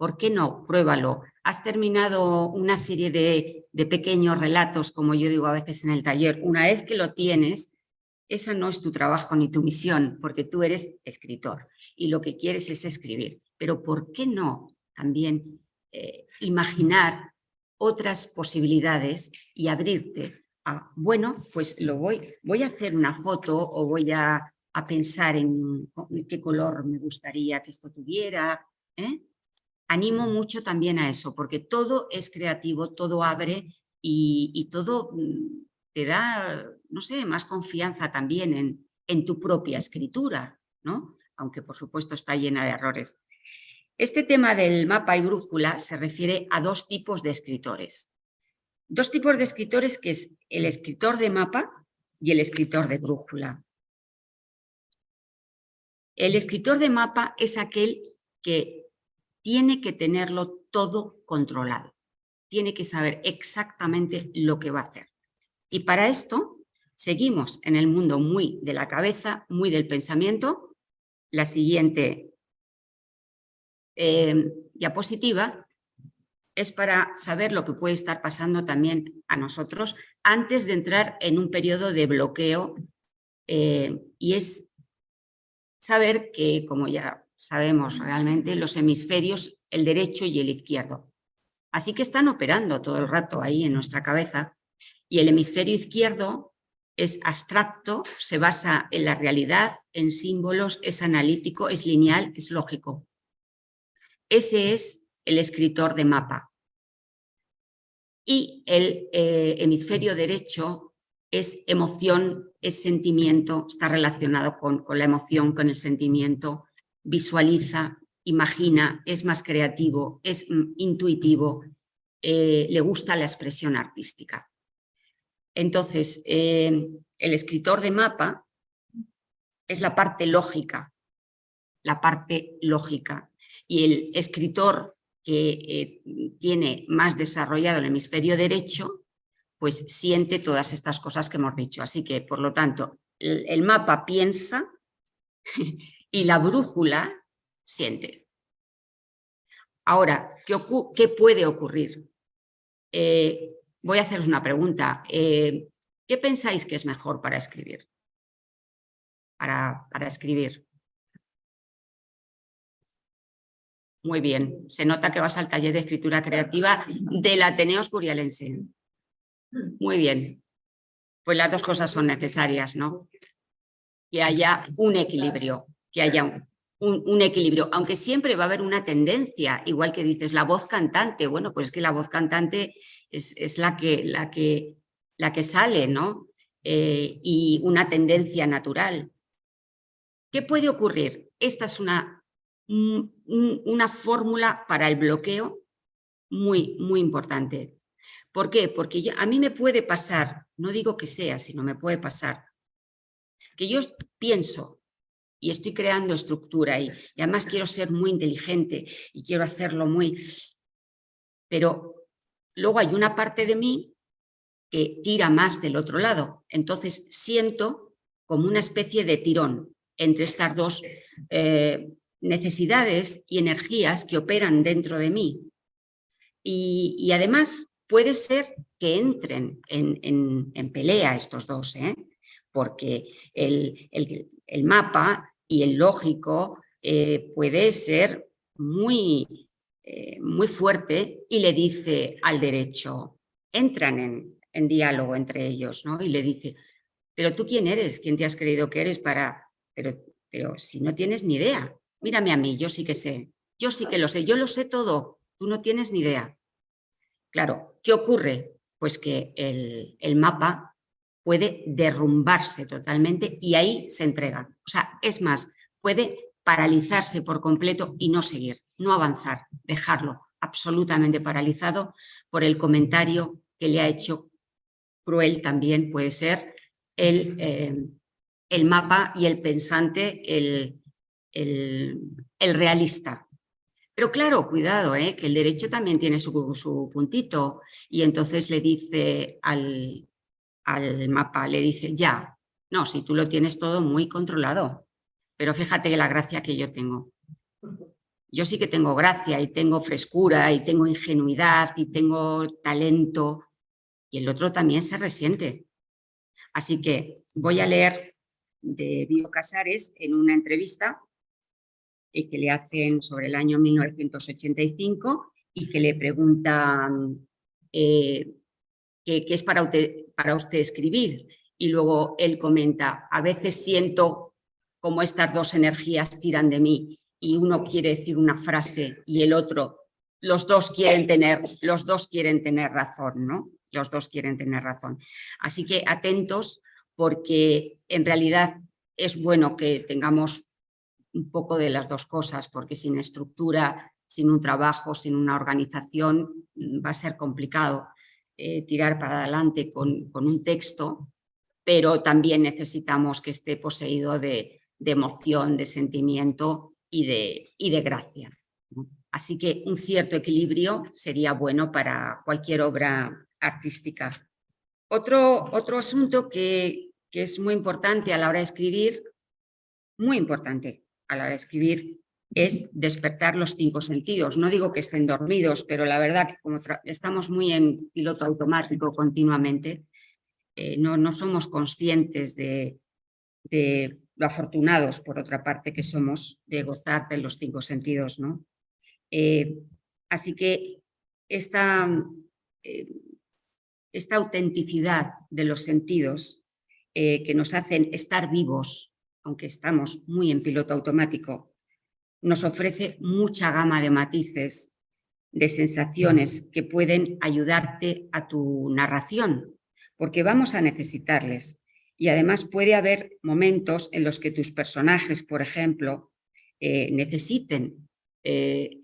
¿Por qué no? Pruébalo. Has terminado una serie de pequeños relatos, como yo digo a veces en el taller. Una vez que lo tienes, esa no es tu trabajo ni tu misión, porque tú eres escritor y lo que quieres es escribir. Pero ¿por qué no también imaginar otras posibilidades y abrirte a, bueno, pues voy a hacer una foto o voy a pensar en qué color me gustaría que esto tuviera? Animo mucho también a eso, porque todo es creativo, todo abre y todo te da, no sé, más confianza también en tu propia escritura, ¿no? Aunque por supuesto está llena de errores. Este tema del mapa y brújula se refiere a dos tipos de escritores. Dos tipos de escritores, que es el escritor de mapa y el escritor de brújula. El escritor de mapa es aquel que tiene que tenerlo todo controlado. Tiene que saber exactamente lo que va a hacer. Y para esto seguimos en el mundo muy de la cabeza, muy del pensamiento. La siguiente diapositiva es para saber lo que puede estar pasando también a nosotros antes de entrar en un periodo de bloqueo, y es saber que, como ya sabemos realmente, los hemisferios, el derecho y el izquierdo. Así que están operando todo el rato ahí en nuestra cabeza, y el hemisferio izquierdo es abstracto, se basa en la realidad, en símbolos, es analítico, es lineal, es lógico. Ese es el escritor de mapa. Y el hemisferio derecho es emoción, es sentimiento, está relacionado con la emoción, con el sentimiento, visualiza, imagina, es más creativo, es intuitivo, le gusta la expresión artística. Entonces, el escritor de mapa es la parte lógica, y el escritor que tiene más desarrollado el hemisferio derecho, pues siente todas estas cosas que hemos dicho. Así que, por lo tanto, el mapa piensa y la brújula siente. Ahora, ¿qué puede ocurrir? Voy a haceros una pregunta. ¿Qué pensáis que es mejor para escribir? Para escribir. Muy bien, se nota que vas al taller de escritura creativa del Ateneo Escurialense. Muy bien, pues las dos cosas son necesarias, ¿no? Que haya un equilibrio, un equilibrio, aunque siempre va a haber una tendencia, igual que dices, la voz cantante, bueno, pues es que la voz cantante es la que sale, ¿no? Y una tendencia natural. ¿Qué puede ocurrir? Esta es una fórmula para el bloqueo muy, muy importante. ¿Por qué? Porque a mí me puede pasar, no digo que sea, sino me puede pasar, que yo pienso y estoy creando estructura y además quiero ser muy inteligente y quiero hacerlo muy... Pero luego hay una parte de mí que tira más del otro lado. Entonces siento como una especie de tirón entre estas dos necesidades y energías que operan dentro de mí. Y además puede ser que entren en pelea estos dos, porque el mapa y el lógico puede ser muy, muy fuerte y le dice al derecho, entran en diálogo entre ellos, ¿no? Y le dice, pero tú ¿quién eres? ¿Quién te has creído que eres para...? Pero si no tienes ni idea, mírame a mí, yo sí que sé, yo sí que lo sé, yo lo sé todo, tú no tienes ni idea. Claro, ¿qué ocurre? Pues que el mapa puede derrumbarse totalmente y ahí se entrega. O sea, es más, puede paralizarse por completo y no seguir, no avanzar, dejarlo absolutamente paralizado por el comentario que le ha hecho cruel también puede ser el mapa y el pensante, el realista. Pero claro, cuidado, que el derecho también tiene su puntito y entonces le dice al mapa, le dice, ya, no, si tú lo tienes todo muy controlado, pero fíjate la gracia que yo tengo. yo sí que tengo gracia y tengo frescura y tengo ingenuidad y tengo talento, y el otro también se resiente. Así que voy a leer de Bío Casares en una entrevista que le hacen sobre el año 1985 y que le preguntan qué es para usted escribir. Y luego él comenta, a veces siento como estas dos energías tiran de mí y uno quiere decir una frase y el otro, los dos quieren tener razón, ¿no? Los dos quieren tener razón. Así que atentos, porque en realidad es bueno que tengamos un poco de las dos cosas, porque sin estructura, sin un trabajo, sin una organización, va a ser complicado tirar para adelante con un texto, pero también necesitamos que esté poseído de emoción, de sentimiento y de gracia, ¿no? Así que un cierto equilibrio sería bueno para cualquier obra artística. Otro asunto que es muy importante a la hora de escribir, muy importante a la hora de escribir, es despertar los 5 sentidos. No digo que estén dormidos, pero la verdad que como estamos muy en piloto automático continuamente, no somos conscientes de lo afortunados, por otra parte, que somos de gozar de los 5 sentidos, ¿no? Así que esta autenticidad de los sentidos que nos hacen estar vivos, aunque estamos muy en piloto automático, nos ofrece mucha gama de matices, de sensaciones que pueden ayudarte a tu narración, porque vamos a necesitarles. Y además puede haber momentos en los que tus personajes, por ejemplo, necesiten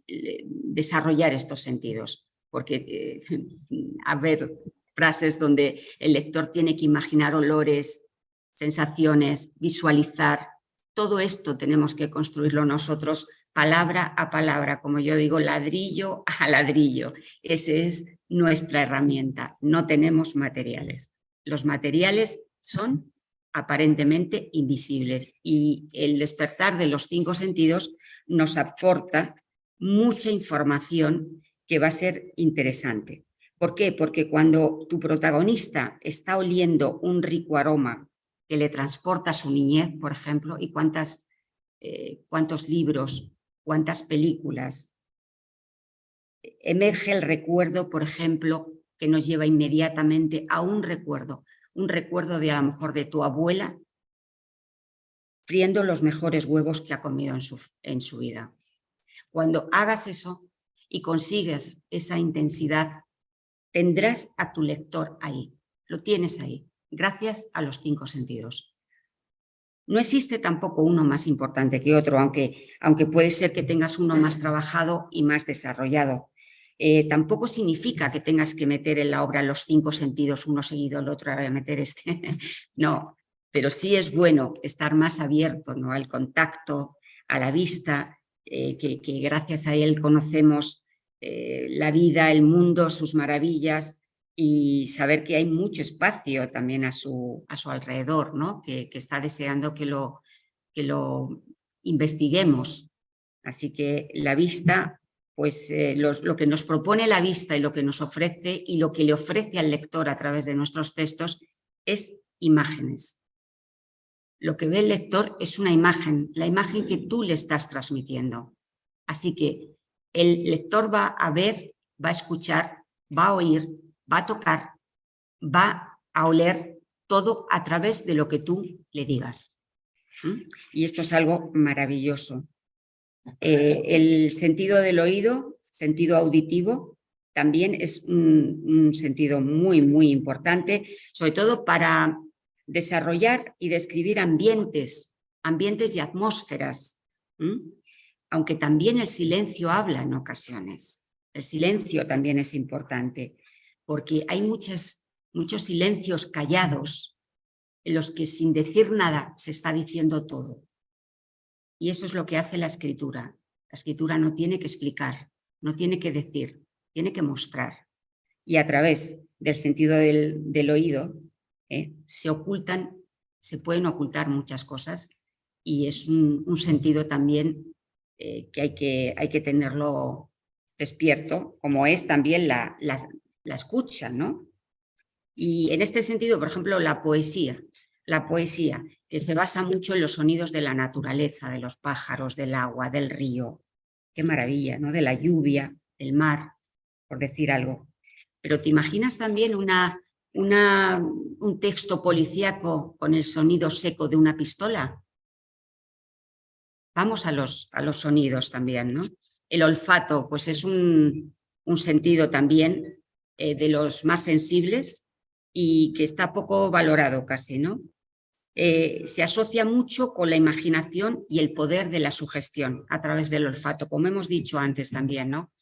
desarrollar estos sentidos, porque haber frases donde el lector tiene que imaginar olores, sensaciones, visualizar. Todo esto tenemos que construirlo nosotros palabra a palabra, como yo digo, ladrillo a ladrillo. Esa es nuestra herramienta. No tenemos materiales. Los materiales son aparentemente invisibles y el despertar de los 5 sentidos nos aporta mucha información que va a ser interesante. ¿Por qué? Porque cuando tu protagonista está oliendo un rico aroma que le transporta a su niñez, por ejemplo, y cuántos libros, cuántas películas, emerge el recuerdo, por ejemplo, que nos lleva inmediatamente a un recuerdo de a lo mejor de tu abuela friendo los mejores huevos que ha comido en su vida. Cuando hagas eso y consigues esa intensidad, tendrás a tu lector ahí, lo tienes ahí, gracias a los 5 sentidos. No existe tampoco uno más importante que otro, aunque puede ser que tengas uno más trabajado y más desarrollado. Tampoco significa que tengas que meter en la obra los 5 sentidos, uno seguido del otro, voy a meter este. No, pero sí es bueno estar más abierto, ¿no?, al contacto, a la vista, que gracias a él conocemos la vida, el mundo, sus maravillas, y saber que hay mucho espacio también a su alrededor, ¿no?, que está deseando que lo investiguemos. Así que la vista, pues lo que nos propone la vista y lo que nos ofrece y lo que le ofrece al lector a través de nuestros textos es imágenes. Lo que ve el lector es una imagen, la imagen que tú le estás transmitiendo. Así que el lector va a ver, va a escuchar, va a oír, va a tocar, va a oler todo a través de lo que tú le digas. Y esto es algo maravilloso. El sentido del oído, sentido auditivo, también es un sentido muy, muy importante, sobre todo para desarrollar y describir ambientes y atmósferas, aunque también el silencio habla en ocasiones. El silencio también es importante, porque hay muchos silencios callados en los que sin decir nada se está diciendo todo. Y eso es lo que hace la escritura. La escritura no tiene que explicar, no tiene que decir, tiene que mostrar. Y a través del sentido del oído se pueden ocultar muchas cosas, y es un sentido también que hay que tenerlo despierto, como es también la escucha, ¿no? Y en este sentido, por ejemplo, la poesía, que se basa mucho en los sonidos de la naturaleza, de los pájaros, del agua, del río. Qué maravilla, ¿no? De la lluvia, del mar, por decir algo. Pero ¿te imaginas también un texto policíaco con el sonido seco de una pistola? Vamos a los sonidos también, ¿no? El olfato, pues es un sentido también de los más sensibles y que está poco valorado casi, ¿no? Se asocia mucho con la imaginación y el poder de la sugestión a través del olfato, como hemos dicho antes también, ¿no?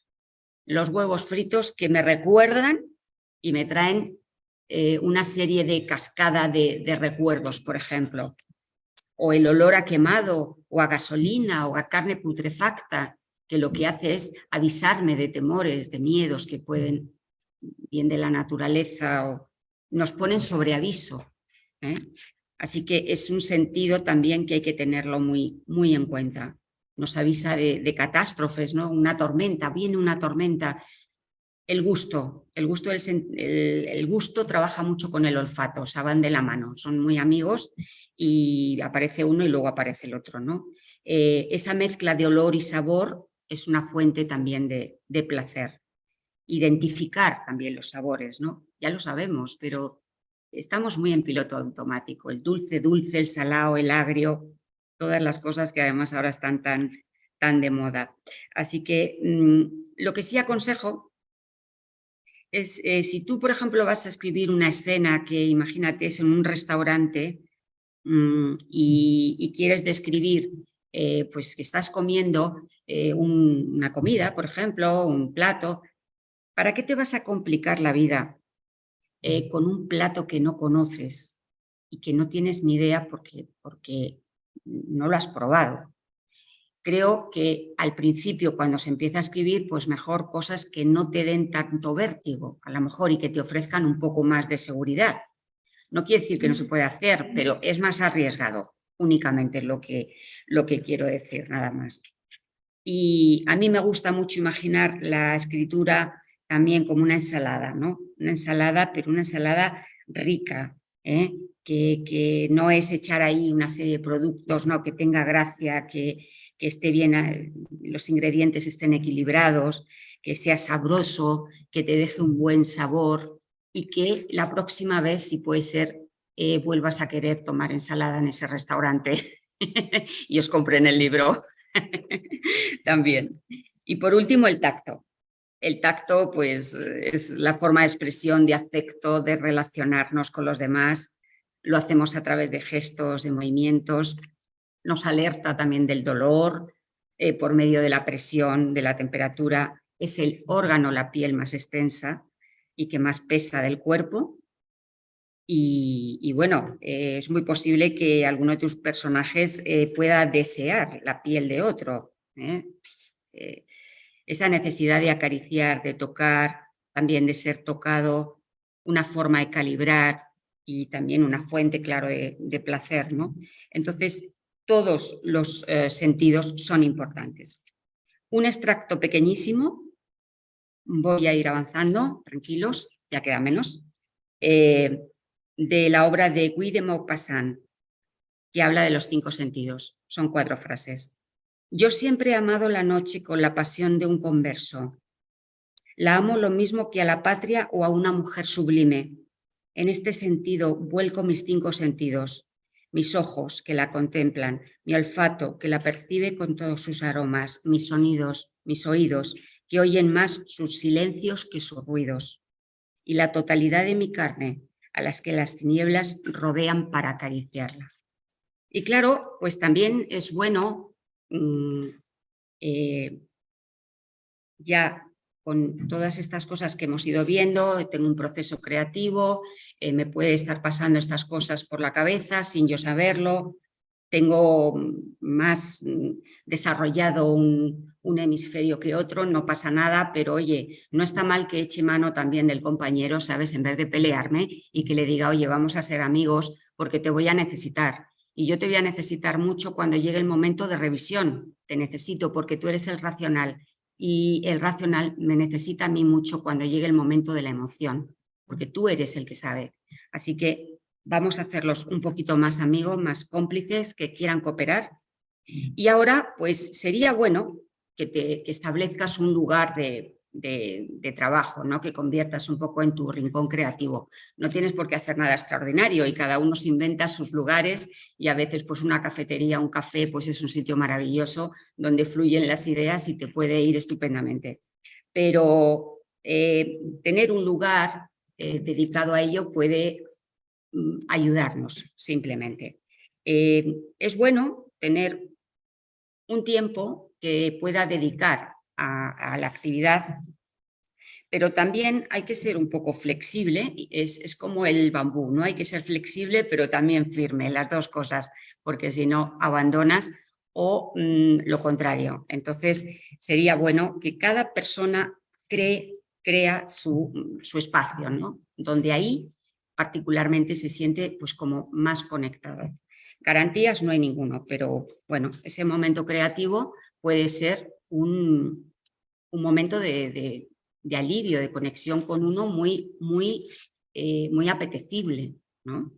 Los huevos fritos que me recuerdan y me traen una serie de cascada de recuerdos, por ejemplo, o el olor a quemado, o a gasolina, o a carne putrefacta, que lo que hace es avisarme de temores, de miedos que pueden, bien de la naturaleza, o nos ponen sobre aviso, ¿eh? Así que es un sentido también que hay que tenerlo muy, muy en cuenta. Nos avisa de catástrofes, ¿no? Una tormenta, viene una tormenta. El gusto trabaja mucho con el olfato, o sea, van de la mano, son muy amigos y aparece uno y luego aparece el otro, ¿no? Esa mezcla de olor y sabor es una fuente también de placer. Identificar también los sabores, ¿no? Ya lo sabemos, pero estamos muy en piloto automático. El dulce, el salado, el agrio, todas las cosas que además ahora están tan de moda. Así que lo que sí aconsejo es, si tú, por ejemplo, vas a escribir una escena que, imagínate, es en un restaurante y quieres describir pues que estás comiendo una comida, por ejemplo, un plato, ¿para qué te vas a complicar la vida con un plato que no conoces y que no tienes ni idea porque no lo has probado? Creo que al principio, cuando se empieza a escribir, pues mejor cosas que no te den tanto vértigo, a lo mejor, y que te ofrezcan un poco más de seguridad. No quiere decir que no se pueda hacer, pero es más arriesgado, únicamente lo que quiero decir, nada más. Y a mí me gusta mucho imaginar la escritura también como una ensalada, ¿no? Una ensalada, pero una ensalada rica, ¿eh? Que no es echar ahí una serie de productos, ¿no? Que tenga gracia, que esté bien, los ingredientes estén equilibrados, que sea sabroso, que te deje un buen sabor y que la próxima vez, si puede ser, vuelvas a querer tomar ensalada en ese restaurante y os compren el libro. También. Y por último, el tacto. El tacto, pues, es la forma de expresión de afecto, de relacionarnos con los demás. Lo hacemos a través de gestos, de movimientos. Nos alerta también del dolor por medio de la presión, de la temperatura. Es el órgano, la piel más extensa y que más pesa del cuerpo. Y bueno, es muy posible que alguno de tus personajes pueda desear la piel de otro. Esa necesidad de acariciar, de tocar, también de ser tocado, una forma de calibrar y también una fuente, claro, de placer, ¿no? Entonces, todos los sentidos son importantes. Un extracto pequeñísimo, voy a ir avanzando, tranquilos, ya queda menos, de la obra de Guy de Maupassant, que habla de los 5 sentidos. Son 4 frases. Yo siempre he amado la noche con la pasión de un converso. La amo lo mismo que a la patria o a una mujer sublime. En este sentido, vuelco mis 5 sentidos. Mis ojos, que la contemplan, mi olfato, que la percibe con todos sus aromas, mis sonidos, mis oídos, que oyen más sus silencios que sus ruidos, y la totalidad de mi carne, a las que las tinieblas rodean para acariciarla. Y claro, pues también es bueno, ya con todas estas cosas que hemos ido viendo, tengo un proceso creativo, me puede estar pasando estas cosas por la cabeza sin yo saberlo, tengo más desarrollado un hemisferio que otro, no pasa nada, pero oye, no está mal que eche mano también del compañero, ¿sabes? En vez de pelearme y que le diga, oye, vamos a ser amigos porque te voy a necesitar. Y yo te voy a necesitar mucho cuando llegue el momento de revisión. Te necesito porque tú eres el racional y el racional me necesita a mí mucho cuando llegue el momento de la emoción, porque tú eres el que sabe. Así que vamos a hacerlos un poquito más amigos, más cómplices, que quieran cooperar. Y ahora, pues sería bueno que establezcas un lugar de trabajo, ¿no? Que conviertas un poco en tu rincón creativo. No tienes por qué hacer nada extraordinario y cada uno se inventa sus lugares y a veces pues una cafetería, un café, pues es un sitio maravilloso donde fluyen las ideas y te puede ir estupendamente. Pero tener un lugar dedicado a ello puede ayudarnos simplemente. Es bueno tener un tiempo que pueda dedicar a la actividad, pero también hay que ser un poco flexible, es como el bambú, ¿no? Hay que ser flexible pero también firme, las dos cosas, porque si no abandonas o lo contrario. Entonces sería bueno que cada persona crea su espacio, ¿no? Donde ahí particularmente se siente pues como más conectado. Garantías no hay ninguno, pero bueno, ese momento creativo puede ser un momento de alivio, de conexión con uno muy apetecible, ¿no?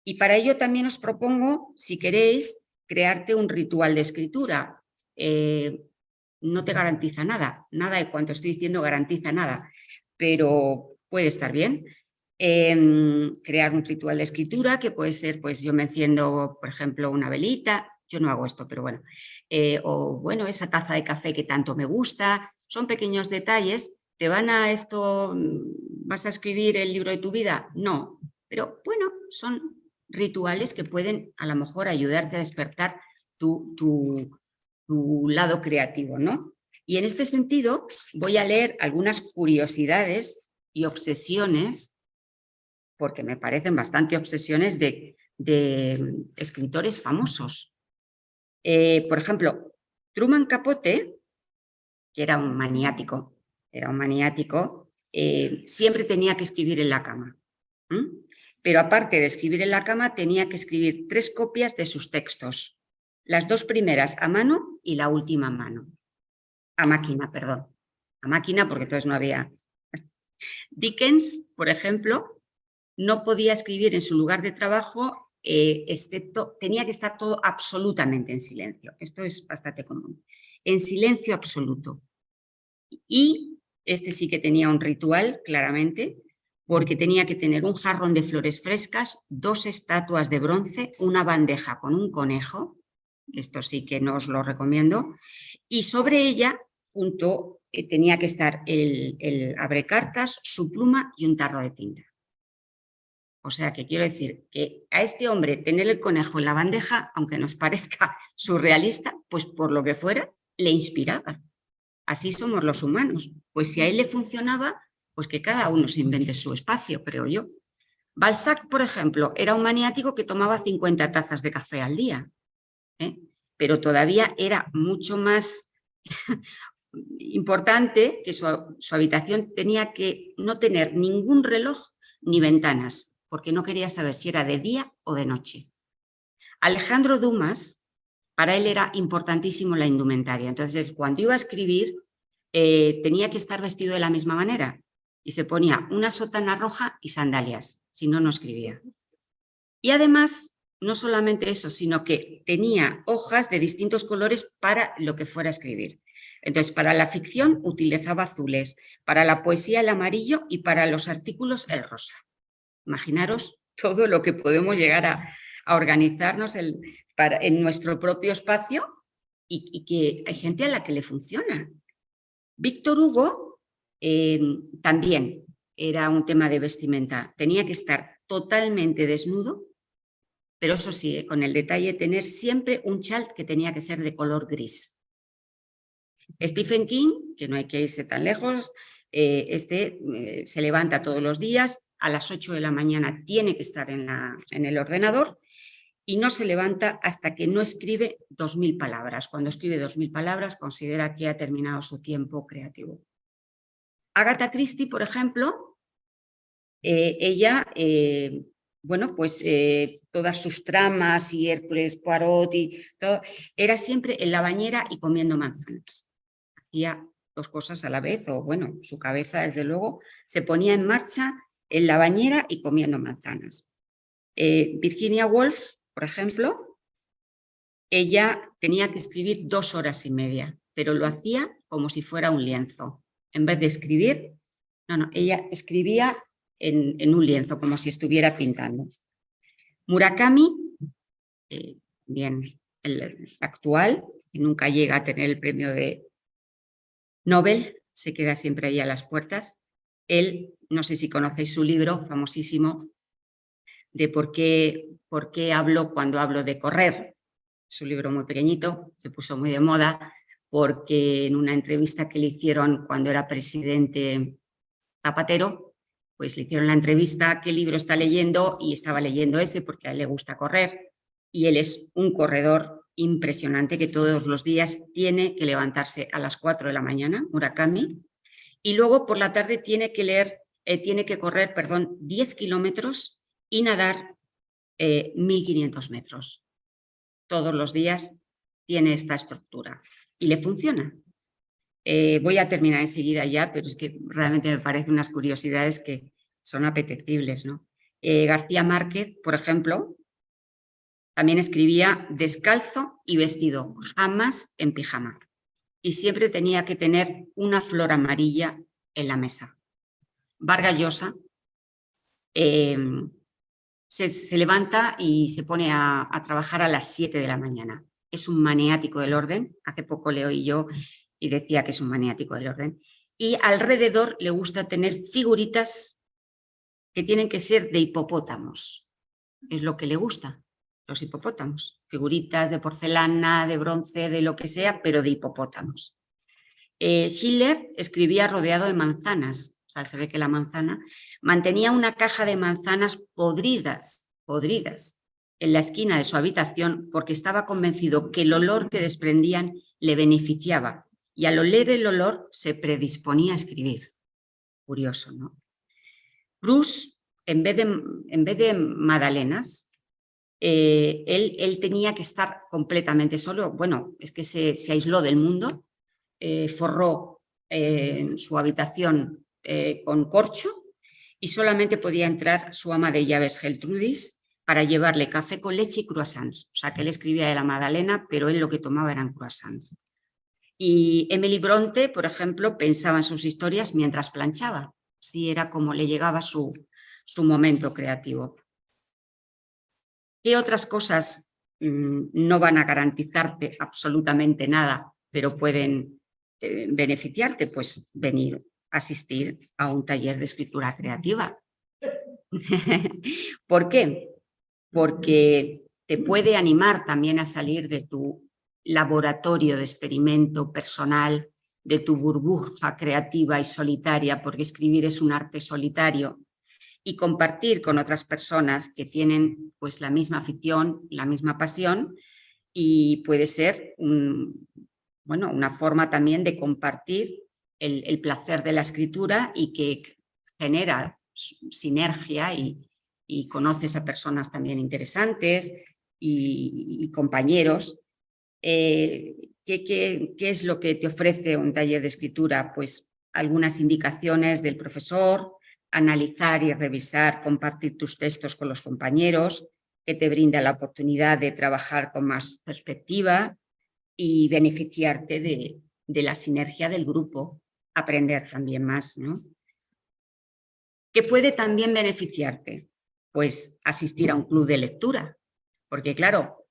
Y para ello también os propongo, si queréis, crearte un ritual de escritura. No te garantiza nada, nada de cuanto estoy diciendo garantiza nada, pero puede estar bien. Crear un ritual de escritura que puede ser, pues yo me enciendo, por ejemplo, una velita, yo no hago esto, pero bueno, o bueno, esa taza de café que tanto me gusta, son pequeños detalles. ¿Te van a esto, vas a escribir el libro de tu vida? No, pero bueno, son rituales que pueden a lo mejor ayudarte a despertar tu lado creativo, ¿no? Y en este sentido voy a leer algunas curiosidades y obsesiones, porque me parecen bastante obsesiones de escritores famosos. Por ejemplo, Truman Capote, que era un maniático, siempre tenía que escribir en la cama. Pero aparte de escribir en la cama, tenía que escribir 3 copias de sus textos. Las 2 primeras a mano y la última a mano. A máquina, perdón. A máquina porque entonces no había. Dickens, por ejemplo, no podía escribir en su lugar de trabajo, excepto, tenía que estar todo absolutamente en silencio. Esto es bastante común. En silencio absoluto. Y este sí que tenía un ritual, claramente, porque tenía que tener un jarrón de flores frescas, 2 estatuas de bronce, una bandeja con un conejo, esto sí que no os lo recomiendo, y sobre ella tenía que estar el abrecartas, su pluma y un tarro de tinta. O sea que quiero decir que a este hombre tener el conejo en la bandeja, aunque nos parezca surrealista, pues por lo que fuera, le inspiraba. Así somos los humanos. Pues si a él le funcionaba, pues que cada uno se invente su espacio, creo yo. Balzac, por ejemplo, era un maniático que tomaba 50 tazas de café al día, pero todavía era mucho más importante que su habitación tenía que no tener ningún reloj ni ventanas, porque no quería saber si era de día o de noche. Alejandro Dumas, para él era importantísimo la indumentaria. Entonces, cuando iba a escribir, tenía que estar vestido de la misma manera y se ponía una sotana roja y sandalias, si no, no escribía. Y además, no solamente eso, sino que tenía hojas de distintos colores para lo que fuera a escribir. Entonces, para la ficción utilizaba azules, para la poesía el amarillo y para los artículos el rosa. Imaginaros todo lo que podemos llegar a organizarnos en nuestro propio espacio y que hay gente a la que le funciona. Víctor Hugo también era un tema de vestimenta. Tenía que estar totalmente desnudo, pero eso sí, con el detalle de tener siempre un chal que tenía que ser de color gris. Stephen King, que no hay que irse tan lejos, se levanta todos los días, a las 8 de la mañana tiene que estar en el ordenador y no se levanta hasta que no escribe 2000 palabras. Cuando escribe 2000 palabras considera que ha terminado su tiempo creativo. Agatha Christie, por ejemplo, ella bueno, pues todas sus tramas y Hércules Poirot y todo, era siempre en la bañera y comiendo manzanas. Hacía dos cosas a la vez, o bueno, su cabeza desde luego se ponía en marcha en la bañera y comiendo manzanas. Virginia Woolf, por ejemplo, ella tenía que escribir 2 horas y media, pero lo hacía como si fuera un lienzo. En vez de escribir, ella escribía en un lienzo, como si estuviera pintando. Murakami, bien, el actual, que nunca llega a tener el premio de Nobel, se queda siempre ahí a las puertas. Él, no sé si conocéis su libro famosísimo de por qué hablo cuando hablo de correr. Es un libro muy pequeñito, se puso muy de moda porque en una entrevista que le hicieron cuando era presidente Zapatero, pues le hicieron la entrevista, qué libro está leyendo, y estaba leyendo ese porque a él le gusta correr y él es un corredor impresionante que todos los días tiene que levantarse a las 4 de la mañana, Murakami, y luego por la tarde tiene que correr 10 kilómetros y nadar 1.500 metros. Todos los días tiene esta estructura y le funciona. Voy a terminar enseguida ya, pero es que realmente me parecen unas curiosidades que son apetecibles, ¿no? García Márquez, por ejemplo, también escribía descalzo y vestido, jamás en pijama. Y siempre tenía que tener una flor amarilla en la mesa. Vargas Llosa se levanta y se pone a trabajar a las 7 de la mañana. Es un maniático del orden. Hace poco le oí yo y decía que es un maniático del orden. Y alrededor le gusta tener figuritas que tienen que ser de hipopótamos. Es lo que le gusta, los hipopótamos. Figuritas de porcelana, de bronce, de lo que sea, pero de hipopótamos. Schiller escribía rodeado de manzanas. O sea, se ve que la manzana mantenía una caja de manzanas podridas en la esquina de su habitación porque estaba convencido que el olor que desprendían le beneficiaba y al oler el olor se predisponía a escribir. Curioso, ¿no? Proust, en vez de magdalenas, él tenía que estar completamente solo. Bueno, es que se aisló del mundo, forró su habitación con corcho y solamente podía entrar su ama de llaves Geltrudis para llevarle café con leche y croissants. O sea, que él escribía de la magdalena, pero él lo que tomaba eran croissants. Y Emily Bronte, por ejemplo, pensaba en sus historias mientras planchaba. Así era como le llegaba su momento creativo. ¿Qué otras cosas no van a garantizarte absolutamente nada, pero pueden beneficiarte? Pues venir a asistir a un taller de escritura creativa. ¿Por qué? Porque te puede animar también a salir de tu laboratorio de experimento personal, de tu burbuja creativa y solitaria, porque escribir es un arte solitario, y compartir con otras personas que tienen pues la misma afición, la misma pasión, y puede ser una forma también de compartir el placer de la escritura y que genera sinergia y conoces a personas también interesantes y compañeros. ¿Qué es lo que te ofrece un taller de escritura? Pues algunas indicaciones del profesor, analizar y revisar, compartir tus textos con los compañeros, que te brinda la oportunidad de trabajar con más perspectiva y beneficiarte de la sinergia del grupo, aprender también más, ¿no? ¿Qué puede también beneficiarte? Pues asistir a un club de lectura, porque claro,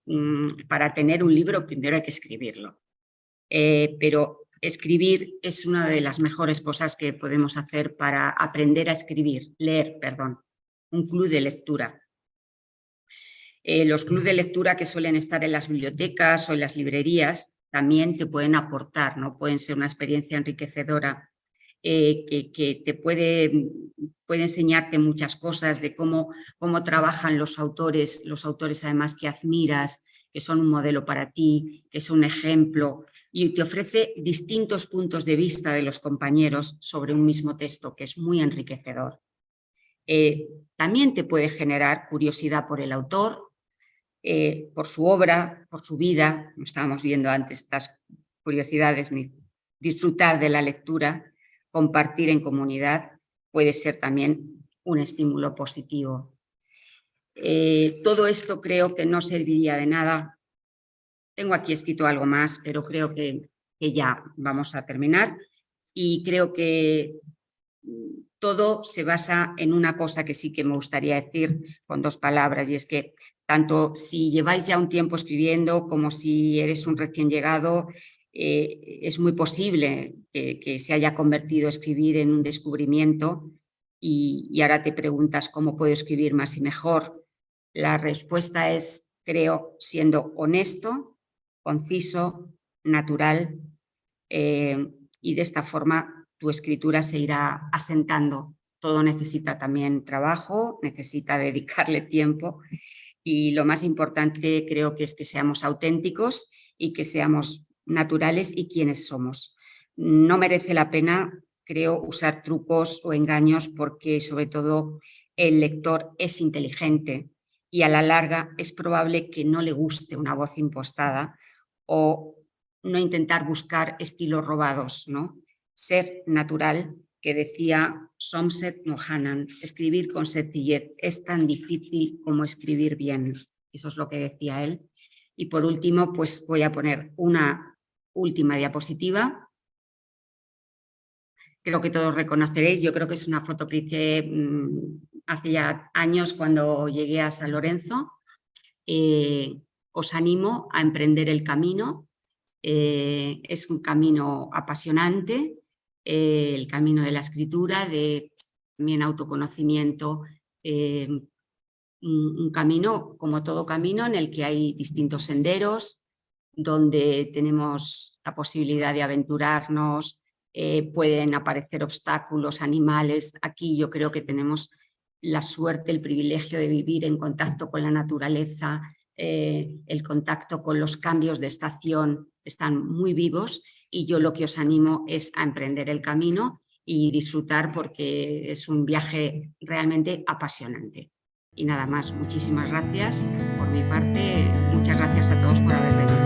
para tener un libro primero hay que escribirlo, pero escribir es una de las mejores cosas que podemos hacer para aprender a escribir, un club de lectura. Los clubes de lectura que suelen estar en las bibliotecas o en las librerías también te pueden aportar, ¿no? Pueden ser una experiencia enriquecedora que te puede enseñarte muchas cosas de cómo trabajan los autores además que admiras, que son un modelo para ti, que son un ejemplo, y te ofrece distintos puntos de vista de los compañeros sobre un mismo texto, que es muy enriquecedor. también te puede generar curiosidad por el autor, por su obra, por su vida. No estábamos viendo antes estas curiosidades, ni disfrutar de la lectura, compartir en comunidad, puede ser también un estímulo positivo. Todo esto creo que no serviría de nada. Tengo aquí escrito algo más, pero creo que ya vamos a terminar. Y creo que todo se basa en una cosa que sí que me gustaría decir con 2 palabras, y es que tanto si lleváis ya un tiempo escribiendo como si eres un recién llegado, es muy posible que se haya convertido escribir en un descubrimiento y ahora te preguntas cómo puedo escribir más y mejor. La respuesta es, creo, siendo honesto, conciso, natural, y de esta forma tu escritura se irá asentando. Todo necesita también trabajo, necesita dedicarle tiempo y lo más importante creo que es que seamos auténticos y que seamos naturales y quienes somos. No merece la pena, creo, usar trucos o engaños porque sobre todo el lector es inteligente y a la larga es probable que no le guste una voz impostada o no intentar buscar estilos robados, ¿no? Ser natural, que decía Somset Mohannan, escribir con sencillez es tan difícil como escribir bien. Eso es lo que decía él. Y por último, pues voy a poner una última diapositiva. Creo que todos reconoceréis, yo creo que es una foto que hice hace ya años cuando llegué a San Lorenzo. Os animo a emprender el camino. Es un camino apasionante, el camino de la escritura, de también autoconocimiento, un camino, como todo camino, en el que hay distintos senderos, donde tenemos la posibilidad de aventurarnos, pueden aparecer obstáculos, animales. Aquí yo creo que tenemos la suerte, el privilegio de vivir en contacto con la naturaleza, el contacto con los cambios de estación están muy vivos y yo lo que os animo es a emprender el camino y disfrutar porque es un viaje realmente apasionante. Y nada más, muchísimas gracias por mi parte, muchas gracias a todos por haber venido.